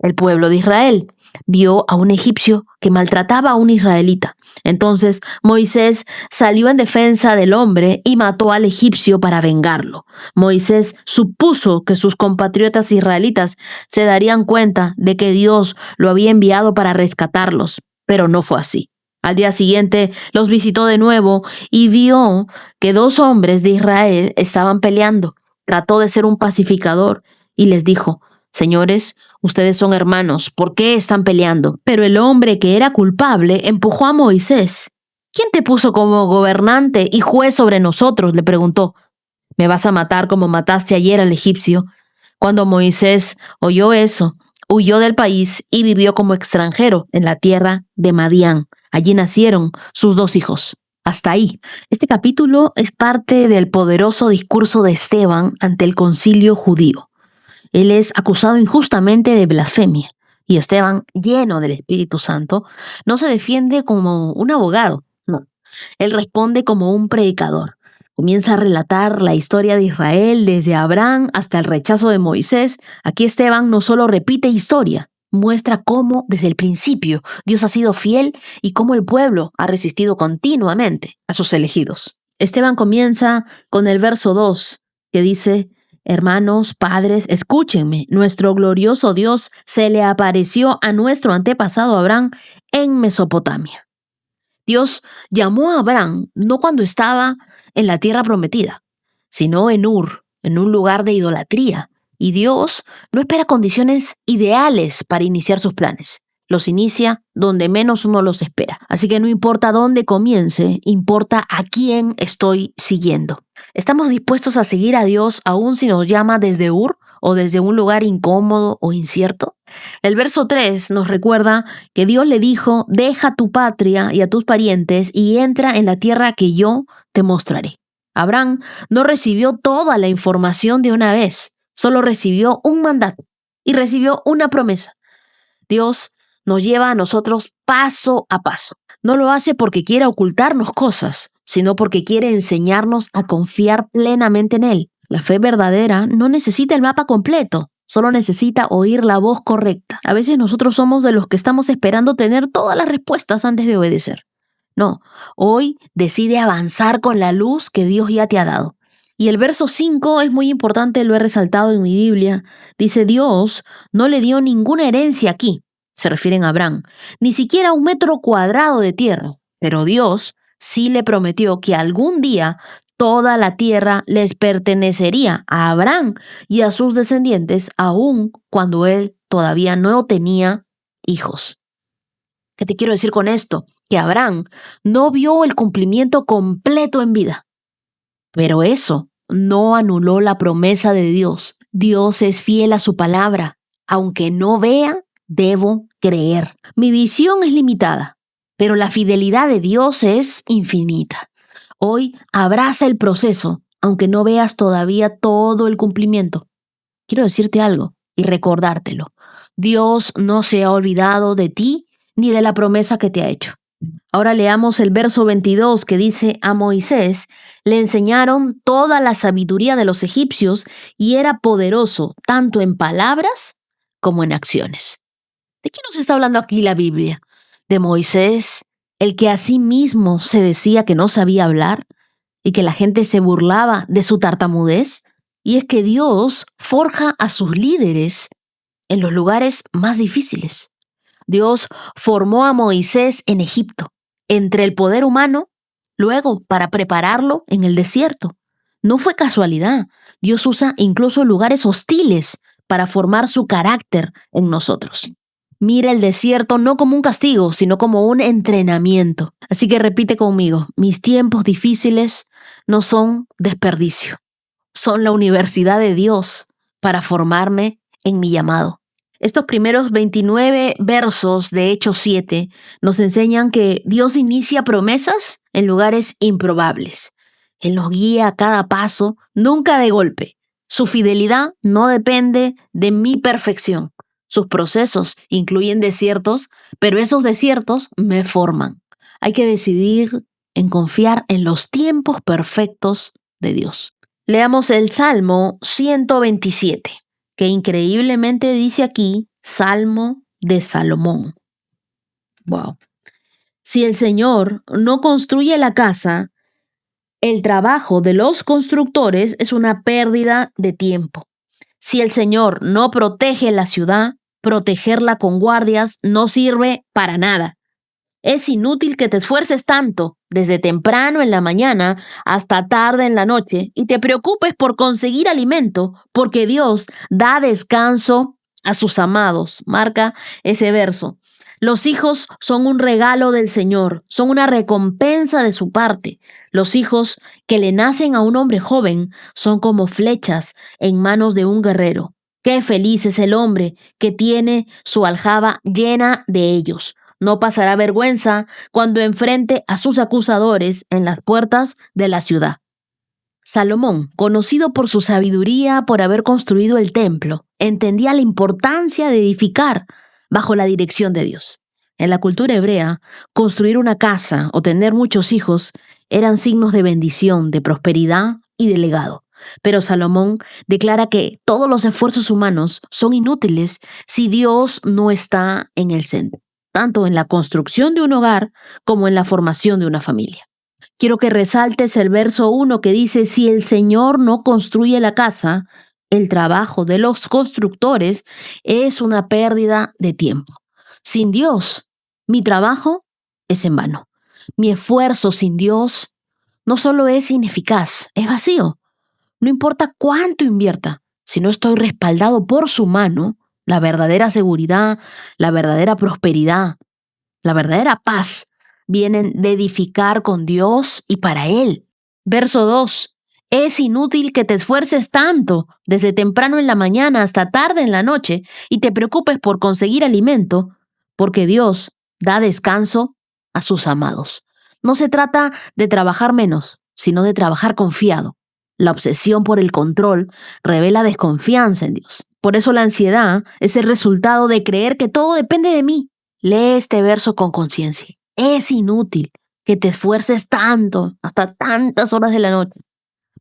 el pueblo de Israel. Vio a un egipcio que maltrataba a un israelita. Entonces Moisés salió en defensa del hombre y mató al egipcio para vengarlo. Moisés supuso que sus compatriotas israelitas se darían cuenta de que Dios lo había enviado para rescatarlos, pero no fue así. Al día siguiente los visitó de nuevo y vio que 2 hombres de Israel estaban peleando. Trató de ser un pacificador y les dijo: «Señores, ustedes son hermanos, ¿por qué están peleando?». Pero el hombre que era culpable empujó a Moisés. «¿Quién te puso como gobernante y juez sobre nosotros?», le preguntó. «¿Me vas a matar como mataste ayer al egipcio?». Cuando Moisés oyó eso, huyó del país y vivió como extranjero en la tierra de Madián. Allí nacieron sus 2 hijos. Hasta ahí. Este capítulo es parte del poderoso discurso de Esteban ante el concilio judío. Él es acusado injustamente de blasfemia y Esteban, lleno del Espíritu Santo, no se defiende como un abogado, no. Él responde como un predicador. Comienza a relatar la historia de Israel desde Abraham hasta el rechazo de Moisés. Aquí Esteban no solo repite historia, muestra cómo desde el principio Dios ha sido fiel y cómo el pueblo ha resistido continuamente a sus elegidos. Esteban comienza con el verso 2 que dice: «Hermanos, padres, escúchenme. Nuestro glorioso Dios se le apareció a nuestro antepasado Abraham en Mesopotamia». Dios llamó a Abraham no cuando estaba en la tierra prometida, sino en Ur, en un lugar de idolatría. Y Dios no espera condiciones ideales para iniciar sus planes. Los inicia donde menos uno los espera. Así que no importa dónde comience, importa a quién estoy siguiendo. ¿Estamos dispuestos a seguir a Dios aún si nos llama desde Ur o desde un lugar incómodo o incierto? El verso 3 nos recuerda que Dios le dijo: «Deja tu patria y a tus parientes y entra en la tierra que yo te mostraré». Abraham no recibió toda la información de una vez, solo recibió un mandato y recibió una promesa. Dios nos lleva a nosotros paso a paso. No lo hace porque quiera ocultarnos cosas, sino porque quiere enseñarnos a confiar plenamente en Él. La fe verdadera no necesita el mapa completo, solo necesita oír la voz correcta. A veces nosotros somos de los que estamos esperando tener todas las respuestas antes de obedecer. No, hoy decide avanzar con la luz que Dios ya te ha dado. Y el verso 5 es muy importante, lo he resaltado en mi Biblia. Dice: «Dios no le dio ninguna herencia aquí». Se refieren a Abraham, ni siquiera 1 metro cuadrado de tierra, pero Dios sí le prometió que algún día toda la tierra les pertenecería a Abraham y a sus descendientes, aun cuando él todavía no tenía hijos. ¿Qué te quiero decir con esto? Que Abraham no vio el cumplimiento completo en vida, pero eso no anuló la promesa de Dios. Dios es fiel a su palabra, aunque no vea debo creer. Mi visión es limitada, pero la fidelidad de Dios es infinita. Hoy abraza el proceso, aunque no veas todavía todo el cumplimiento. Quiero decirte algo y recordártelo. Dios no se ha olvidado de ti ni de la promesa que te ha hecho. Ahora leamos el verso 22 que dice: a Moisés le enseñaron toda la sabiduría de los egipcios y era poderoso tanto en palabras como en acciones. ¿De quién nos está hablando aquí la Biblia? ¿De Moisés, el que a sí mismo se decía que no sabía hablar y que la gente se burlaba de su tartamudez? Y es que Dios forja a sus líderes en los lugares más difíciles. Dios formó a Moisés en Egipto, entre el poder humano, luego para prepararlo en el desierto. No fue casualidad. Dios usa incluso lugares hostiles para formar su carácter en nosotros. Mira el desierto no como un castigo, sino como un entrenamiento. Así que repite conmigo: mis tiempos difíciles no son desperdicio. Son la universidad de Dios para formarme en mi llamado. Estos primeros 29 versos de Hechos 7 nos enseñan que Dios inicia promesas en lugares improbables. Él nos guía a cada paso, nunca de golpe. Su fidelidad no depende de mi perfección. Sus procesos incluyen desiertos, pero esos desiertos me forman. Hay que decidir en confiar en los tiempos perfectos de Dios. Leamos el Salmo 127. Que increíblemente dice aquí, Salmo de Salomón. Wow. Si el Señor no construye la casa, el trabajo de los constructores es una pérdida de tiempo. Si el Señor no protege la ciudad, protegerla con guardias no sirve para nada. Es inútil que te esfuerces tanto, desde temprano en la mañana hasta tarde en la noche, y te preocupes por conseguir alimento, porque Dios da descanso a sus amados. Marca ese verso. Los hijos son un regalo del Señor, son una recompensa de su parte. Los hijos que le nacen a un hombre joven son como flechas en manos de un guerrero. Qué feliz es el hombre que tiene su aljaba llena de ellos. No pasará vergüenza cuando enfrente a sus acusadores en las puertas de la ciudad. Salomón, conocido por su sabiduría por haber construido el templo, entendía la importancia de edificar bajo la dirección de Dios. En la cultura hebrea, construir una casa o tener muchos hijos eran signos de bendición, de prosperidad y de legado. Pero Salomón declara que todos los esfuerzos humanos son inútiles si Dios no está en el centro, tanto en la construcción de un hogar como en la formación de una familia. Quiero que resaltes el verso 1 que dice: si el Señor no construye la casa, el trabajo de los constructores es una pérdida de tiempo. Sin Dios, mi trabajo es en vano. Mi esfuerzo sin Dios no solo es ineficaz, es vacío. No importa cuánto invierta, si no estoy respaldado por su mano, la verdadera seguridad, la verdadera prosperidad, la verdadera paz vienen de edificar con Dios y para Él. Verso 2. Es inútil que te esfuerces tanto desde temprano en la mañana hasta tarde en la noche y te preocupes por conseguir alimento, porque Dios da descanso a sus amados. No se trata de trabajar menos, sino de trabajar confiado. La obsesión por el control revela desconfianza en Dios. Por eso la ansiedad es el resultado de creer que todo depende de mí. Lee este verso con conciencia. Es inútil que te esfuerces tanto, hasta tantas horas de la noche,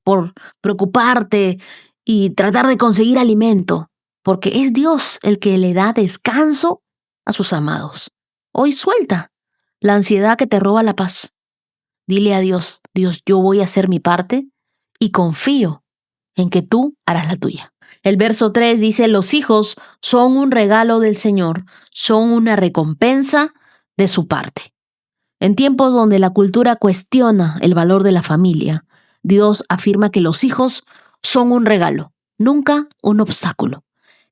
por preocuparte y tratar de conseguir alimento, porque es Dios el que le da descanso a sus amados. Hoy suelta la ansiedad que te roba la paz. Dile a Dios: Dios, yo voy a hacer mi parte y confío en que tú harás la tuya. El verso 3 dice: los hijos son un regalo del Señor, son una recompensa de su parte. En tiempos donde la cultura cuestiona el valor de la familia, Dios afirma que los hijos son un regalo, nunca un obstáculo.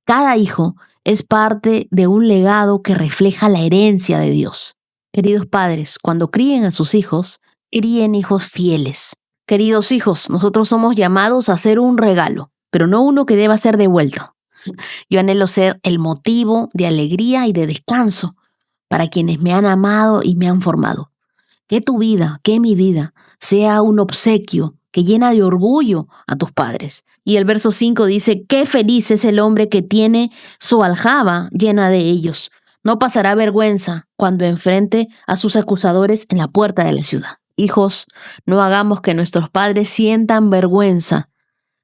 Cada hijo es parte de un legado que refleja la herencia de Dios. Queridos padres, cuando críen a sus hijos, críen hijos fieles. Queridos hijos, nosotros somos llamados a ser un regalo, pero no uno que deba ser devuelto. Yo anhelo ser el motivo de alegría y de descanso para quienes me han amado y me han formado. Que tu vida, que mi vida, sea un obsequio que llena de orgullo a tus padres. Y el verso 5 dice, qué feliz es el hombre que tiene su aljaba llena de ellos. No pasará vergüenza cuando enfrente a sus acusadores en la puerta de la ciudad. Hijos, no hagamos que nuestros padres sientan vergüenza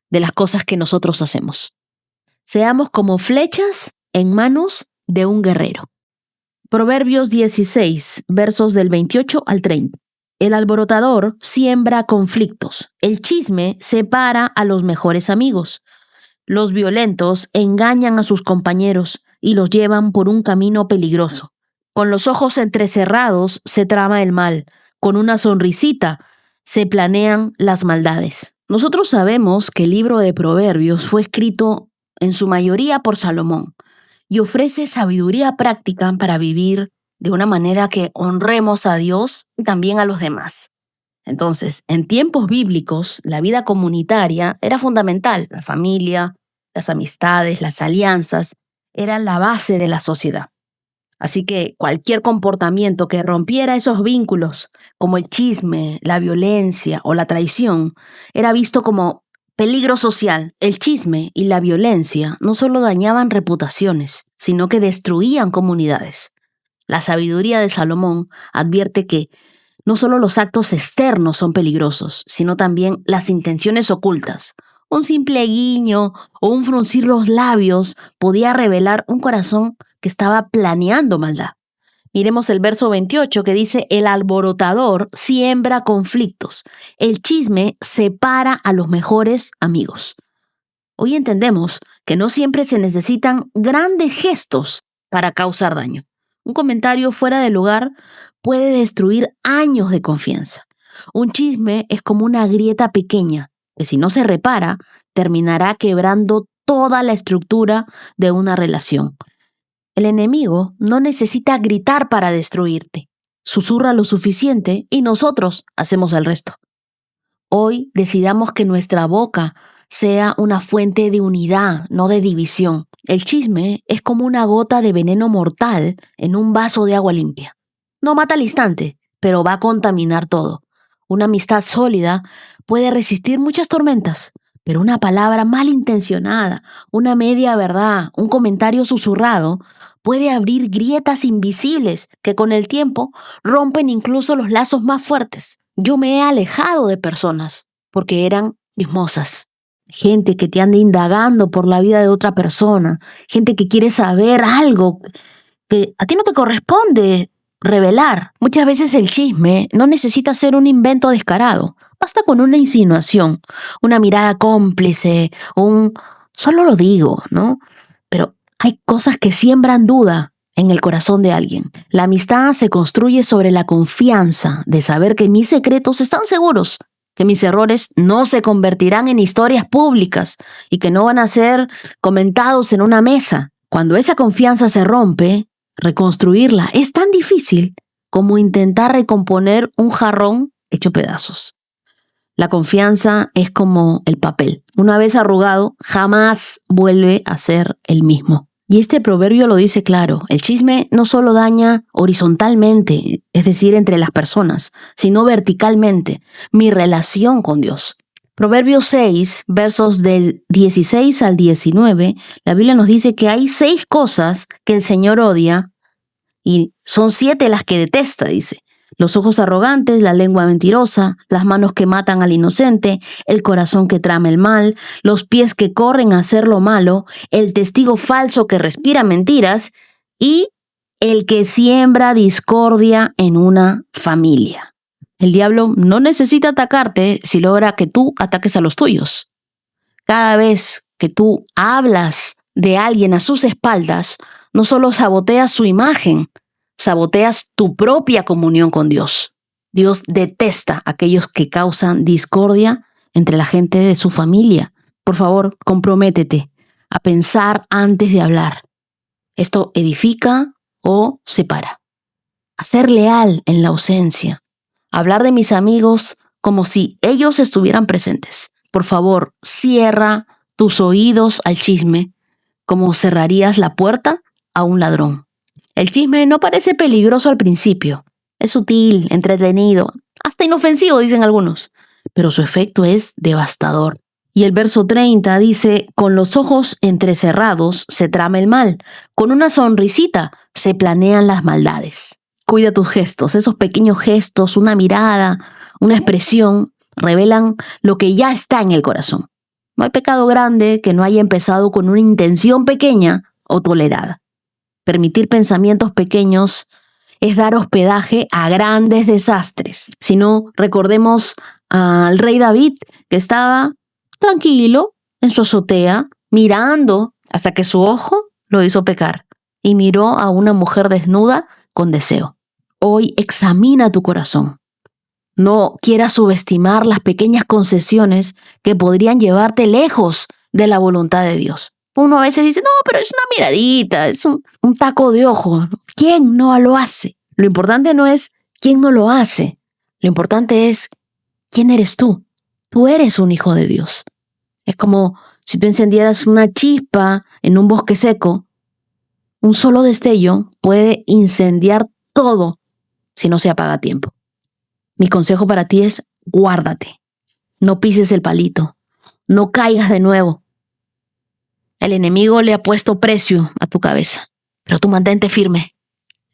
de las cosas que nosotros hacemos. Seamos como flechas en manos de un guerrero. Proverbios 16, versos del 28 al 30. El alborotador siembra conflictos. El chisme separa a los mejores amigos. Los violentos engañan a sus compañeros y los llevan por un camino peligroso. Con los ojos entrecerrados se trama el mal. Con una sonrisita se planean las maldades. Nosotros sabemos que el libro de Proverbios fue escrito en su mayoría por Salomón y ofrece sabiduría práctica para vivir de una manera que honremos a Dios y también a los demás. Entonces, en tiempos bíblicos, la vida comunitaria era fundamental. La familia, las amistades, las alianzas eran la base de la sociedad. Así que cualquier comportamiento que rompiera esos vínculos, como el chisme, la violencia o la traición, era visto como peligro social. El chisme y la violencia no solo dañaban reputaciones, sino que destruían comunidades. La sabiduría de Salomón advierte que no solo los actos externos son peligrosos, sino también las intenciones ocultas. Un simple guiño o un fruncir los labios podía revelar un corazón que estaba planeando maldad. Miremos el verso 28 que dice, el alborotador siembra conflictos. El chisme separa a los mejores amigos. Hoy entendemos que no siempre se necesitan grandes gestos para causar daño. Un comentario fuera de lugar puede destruir años de confianza. Un chisme es como una grieta pequeña que si no se repara, terminará quebrando toda la estructura de una relación. El enemigo no necesita gritar para destruirte. Susurra lo suficiente y nosotros hacemos el resto. Hoy decidamos que nuestra boca sea una fuente de unidad, no de división. El chisme es como una gota de veneno mortal en un vaso de agua limpia. No mata al instante, pero va a contaminar todo. Una amistad sólida puede resistir muchas tormentas, pero una palabra malintencionada, una media verdad, un comentario susurrado, puede abrir grietas invisibles que con el tiempo rompen incluso los lazos más fuertes. Yo me he alejado de personas porque eran chismosas. Gente que te anda indagando por la vida de otra persona, gente que quiere saber algo que a ti no te corresponde revelar. Muchas veces el chisme no necesita ser un invento descarado. Basta con una insinuación, una mirada cómplice, solo lo digo, ¿no? Pero hay cosas que siembran duda en el corazón de alguien. La amistad se construye sobre la confianza de saber que mis secretos están seguros, que mis errores no se convertirán en historias públicas y que no van a ser comentados en una mesa. Cuando esa confianza se rompe, reconstruirla es tan difícil como intentar recomponer un jarrón hecho pedazos. La confianza es como el papel. Una vez arrugado, jamás vuelve a ser el mismo. Y este proverbio lo dice claro. El chisme no solo daña horizontalmente, es decir, entre las personas, sino verticalmente, mi relación con Dios. Proverbios 6, versos del 16 al 19, la Biblia nos dice que hay 6 cosas que el Señor odia y son 7 las que detesta, dice. Los ojos arrogantes, la lengua mentirosa, las manos que matan al inocente, el corazón que trama el mal, los pies que corren a hacer lo malo, el testigo falso que respira mentiras y el que siembra discordia en una familia. El diablo no necesita atacarte si logra que tú ataques a los tuyos. Cada vez que tú hablas de alguien a sus espaldas, no solo saboteas su imagen, saboteas tu propia comunión con Dios. Dios detesta a aquellos que causan discordia entre la gente de su familia. Por favor, comprométete a pensar antes de hablar. Esto edifica o separa. A ser leal en la ausencia. Hablar de mis amigos como si ellos estuvieran presentes. Por favor, cierra tus oídos al chisme. como cerrarías la puerta a un ladrón. El chisme no parece peligroso al principio. Es sutil, entretenido, hasta inofensivo, dicen algunos. Pero su efecto es devastador. Y el verso 30 dice, con los ojos entrecerrados se trama el mal, con una sonrisita se planean las maldades. Cuida tus gestos, esos pequeños gestos, una mirada, una expresión, revelan lo que ya está en el corazón. No hay pecado grande que no haya empezado con una intención pequeña o tolerada. Permitir pensamientos pequeños es dar hospedaje a grandes desastres. Si no, recordemos al rey David, que estaba tranquilo en su azotea, mirando hasta que su ojo lo hizo pecar y miró a una mujer desnuda con deseo. Hoy examina tu corazón. No quieras subestimar las pequeñas concesiones que podrían llevarte lejos de la voluntad de Dios. Uno a veces dice, no, pero es una miradita, es un taco de ojo. ¿Quién no lo hace? Lo importante no es quién no lo hace. Lo importante es quién eres tú. Tú eres un hijo de Dios. Es como si tú encendieras una chispa en un bosque seco. Un solo destello puede incendiar todo si no se apaga a tiempo. Mi consejo para ti es guárdate. No pises el palito. No caigas de nuevo. El enemigo le ha puesto precio a tu cabeza, pero tú mantente firme.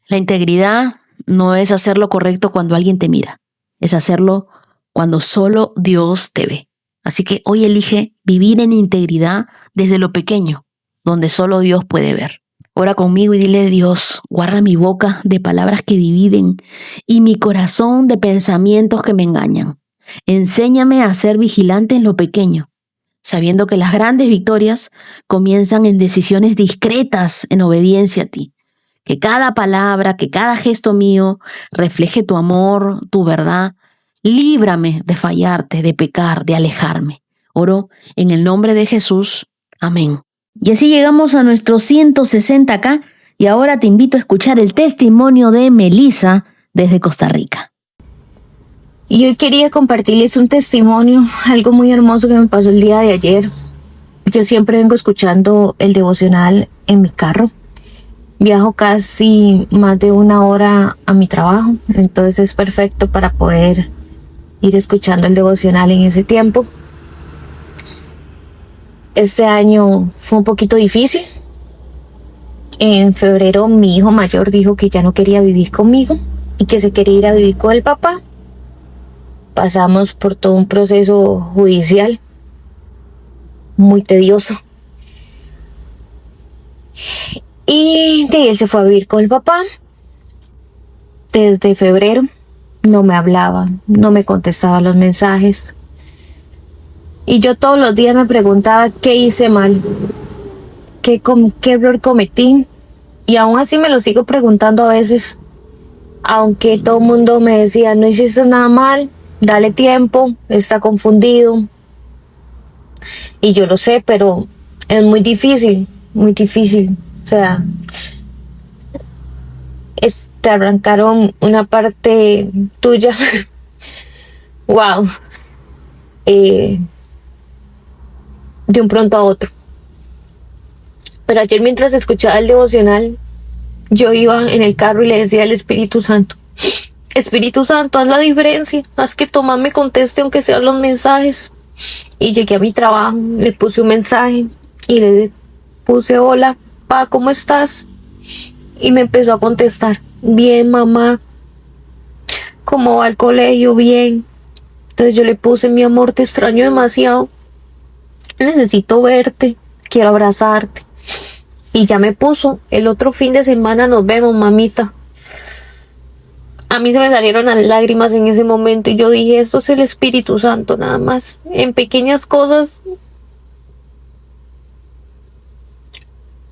La integridad no es hacer lo correcto cuando alguien te mira. Es hacerlo cuando solo Dios te ve. Así que hoy elige vivir en integridad desde lo pequeño, donde solo Dios puede ver. Ora conmigo y dile, Dios, guarda mi boca de palabras que dividen y mi corazón de pensamientos que me engañan. Enséñame a ser vigilante en lo pequeño, sabiendo que las grandes victorias comienzan en decisiones discretas en obediencia a ti. Que cada palabra, que cada gesto mío refleje tu amor, tu verdad. Líbrame de fallarte, de pecar, de alejarme. Oro en el nombre de Jesús. Amén. Y así llegamos a nuestro 160K y ahora te invito a escuchar el testimonio de Melissa desde Costa Rica. Y hoy quería compartirles un testimonio, algo muy hermoso que me pasó el día de ayer. Yo siempre vengo escuchando el devocional en mi carro. Viajo casi más de 1 hora a mi trabajo, entonces es perfecto para poder ir escuchando el devocional en ese tiempo. Este año fue un poquito difícil. En febrero mi hijo mayor dijo que ya no quería vivir conmigo y que se quería ir a vivir con el papá. Pasamos por todo un proceso judicial muy tedioso. Y él se fue a vivir con el papá. Desde febrero no me hablaba, no me contestaba los mensajes. Y yo todos los días me preguntaba qué hice mal, qué error cometí. Y aún así me lo sigo preguntando a veces. Aunque todo el mundo me decía, no hiciste nada mal, dale tiempo, está confundido. Y yo lo sé, pero es muy difícil, muy difícil. O sea, te arrancaron una parte tuya. Wow. De un pronto a otro. Pero ayer mientras escuchaba el devocional, yo iba en el carro y le decía al Espíritu Santo, Espíritu Santo, haz la diferencia, haz que Tomás me conteste aunque sean los mensajes. Y llegué a mi trabajo, le puse un mensaje y le puse, hola, pa, ¿cómo estás? Y me empezó a contestar, bien, mamá, ¿cómo va el colegio? Bien. Entonces yo le puse, mi amor, te extraño demasiado, necesito verte, quiero abrazarte. Y ya me puso, el otro fin de semana nos vemos, mamita. A mí se me salieron las lágrimas en ese momento y yo dije, esto es el Espíritu Santo nada más. En pequeñas cosas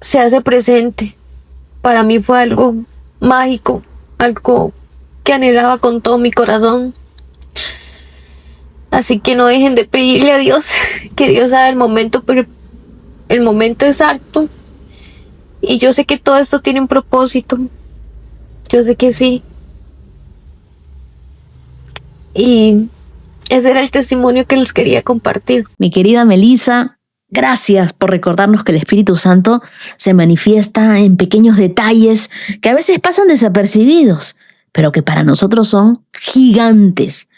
se hace presente. Para mí fue algo mágico, algo que anhelaba con todo mi corazón. Así que no dejen de pedirle a Dios, que Dios haga el momento exacto. Y yo sé que todo esto tiene un propósito. Yo sé que sí. Y ese era el testimonio que les quería compartir. Mi querida Melissa, Gracias por recordarnos que el Espíritu Santo se manifiesta en pequeños detalles que a veces pasan desapercibidos, pero que para nosotros son gigantes.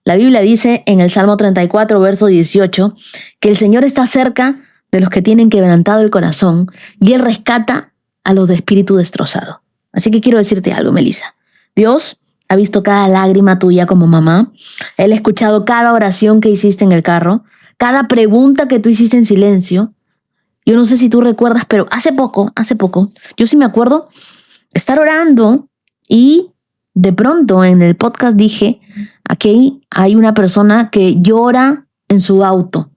La Biblia dice en el Salmo 34, verso 18, que el Señor está cerca de los que tienen quebrantado el corazón y Él rescata a los de espíritu destrozado. Así que quiero decirte algo, Melissa. Dios ha visto cada lágrima tuya como mamá. Él ha escuchado cada oración que hiciste en el carro, cada pregunta que tú hiciste en silencio. Yo no sé si tú recuerdas, pero hace poco, yo sí me acuerdo estar orando y de pronto en el podcast dije, aquí hay una persona que llora en su auto.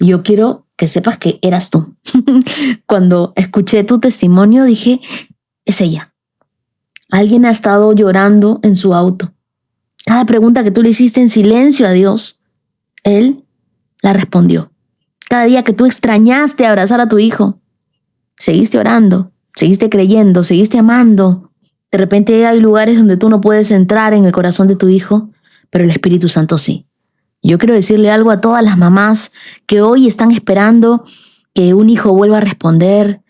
Y yo quiero que sepas que eras tú. Cuando escuché tu testimonio dije, es ella. Alguien ha estado llorando en su auto. Cada pregunta que tú le hiciste en silencio a Dios, Él la respondió. Cada día que tú extrañaste abrazar a tu hijo, seguiste orando, seguiste creyendo, seguiste amando. De repente hay lugares donde tú no puedes entrar en el corazón de tu hijo, pero el Espíritu Santo sí. Yo quiero decirle algo a todas las mamás que hoy están esperando que un hijo vuelva a responder,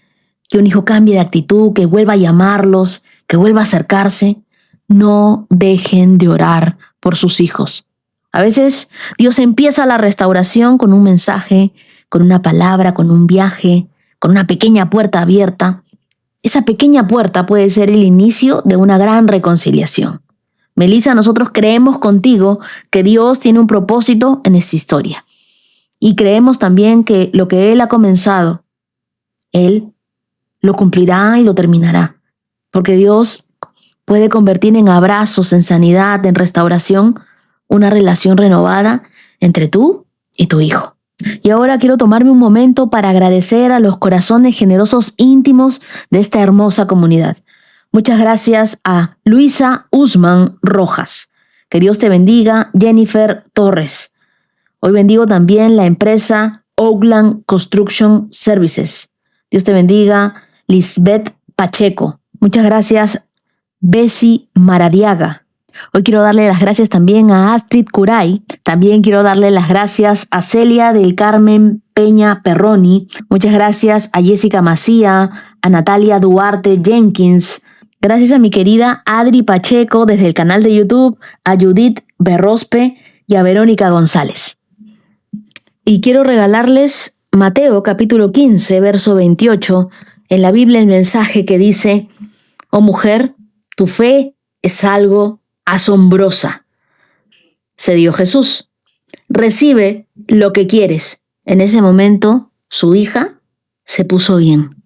que un hijo cambie de actitud, que vuelva a llamarlos, que vuelva a acercarse. No dejen de orar por sus hijos. A veces Dios empieza la restauración con un mensaje, con una palabra, con un viaje, con una pequeña puerta abierta. Esa pequeña puerta puede ser el inicio de una gran reconciliación. Melissa, nosotros creemos contigo que Dios tiene un propósito en esta historia. Y creemos también que lo que Él ha comenzado, Él lo cumplirá y lo terminará. Porque Dios puede convertir en abrazos, en sanidad, en restauración, una relación renovada entre tú y tu hijo. Y ahora quiero tomarme un momento para agradecer a los corazones generosos íntimos de esta hermosa comunidad. Muchas gracias a Luisa Usman Rojas. Que Dios te bendiga, Jennifer Torres. Hoy bendigo también la empresa Oakland Construction Services. Dios te bendiga, Lisbeth Pacheco. Muchas gracias, Bessie Maradiaga. Hoy quiero darle las gracias también a Astrid Curay. También quiero darle las gracias a Celia del Carmen Peña Perroni. Muchas gracias a Jessica Macía, a Natalia Duarte Jenkins. Gracias a mi querida Adri Pacheco desde el canal de YouTube, a Judith Berrospe y a Verónica González. Y quiero regalarles Mateo capítulo 15, verso 28, en la Biblia el mensaje que dice: oh mujer, tu fe es algo asombrosa. Se dio Jesús. Recibe lo que quieres. En ese momento, su hija se puso bien.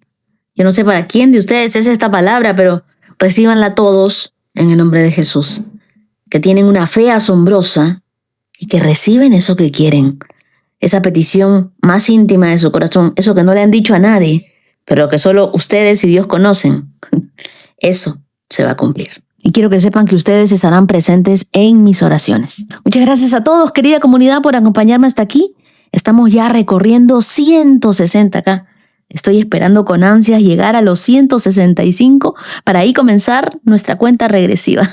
Yo no sé para quién de ustedes es esta palabra, pero recíbanla todos en el nombre de Jesús. Que tienen una fe asombrosa y que reciben eso que quieren. Esa petición más íntima de su corazón, eso que no le han dicho a nadie, pero que solo ustedes y Dios conocen. Eso se va a cumplir. Y quiero que sepan que ustedes estarán presentes en mis oraciones. Muchas gracias a todos, querida comunidad, por acompañarme hasta aquí. Estamos ya recorriendo 160 acá. Estoy esperando con ansias llegar a los 165 para ahí comenzar nuestra cuenta regresiva.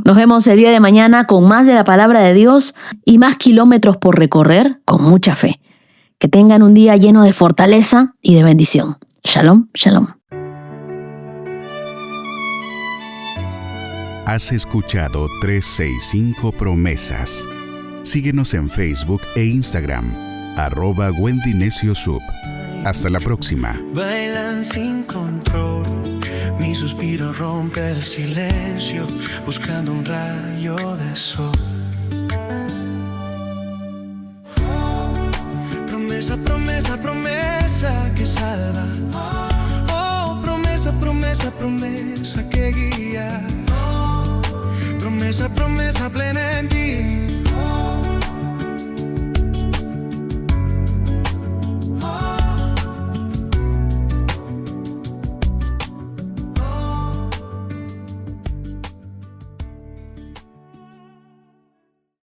Nos vemos el día de mañana con más de la palabra de Dios y más kilómetros por recorrer con mucha fe. Que tengan un día lleno de fortaleza y de bendición. Shalom, shalom. Has escuchado 365 Promesas. Síguenos en Facebook e Instagram, @Wendy Necio Sub. Hasta la próxima. Bailan sin control, mi suspiro rompe el silencio, buscando un rayo de sol. Promesa, promesa, promesa que salva. Oh, promesa, promesa, promesa que guía. Promesa, promesa plena en ti.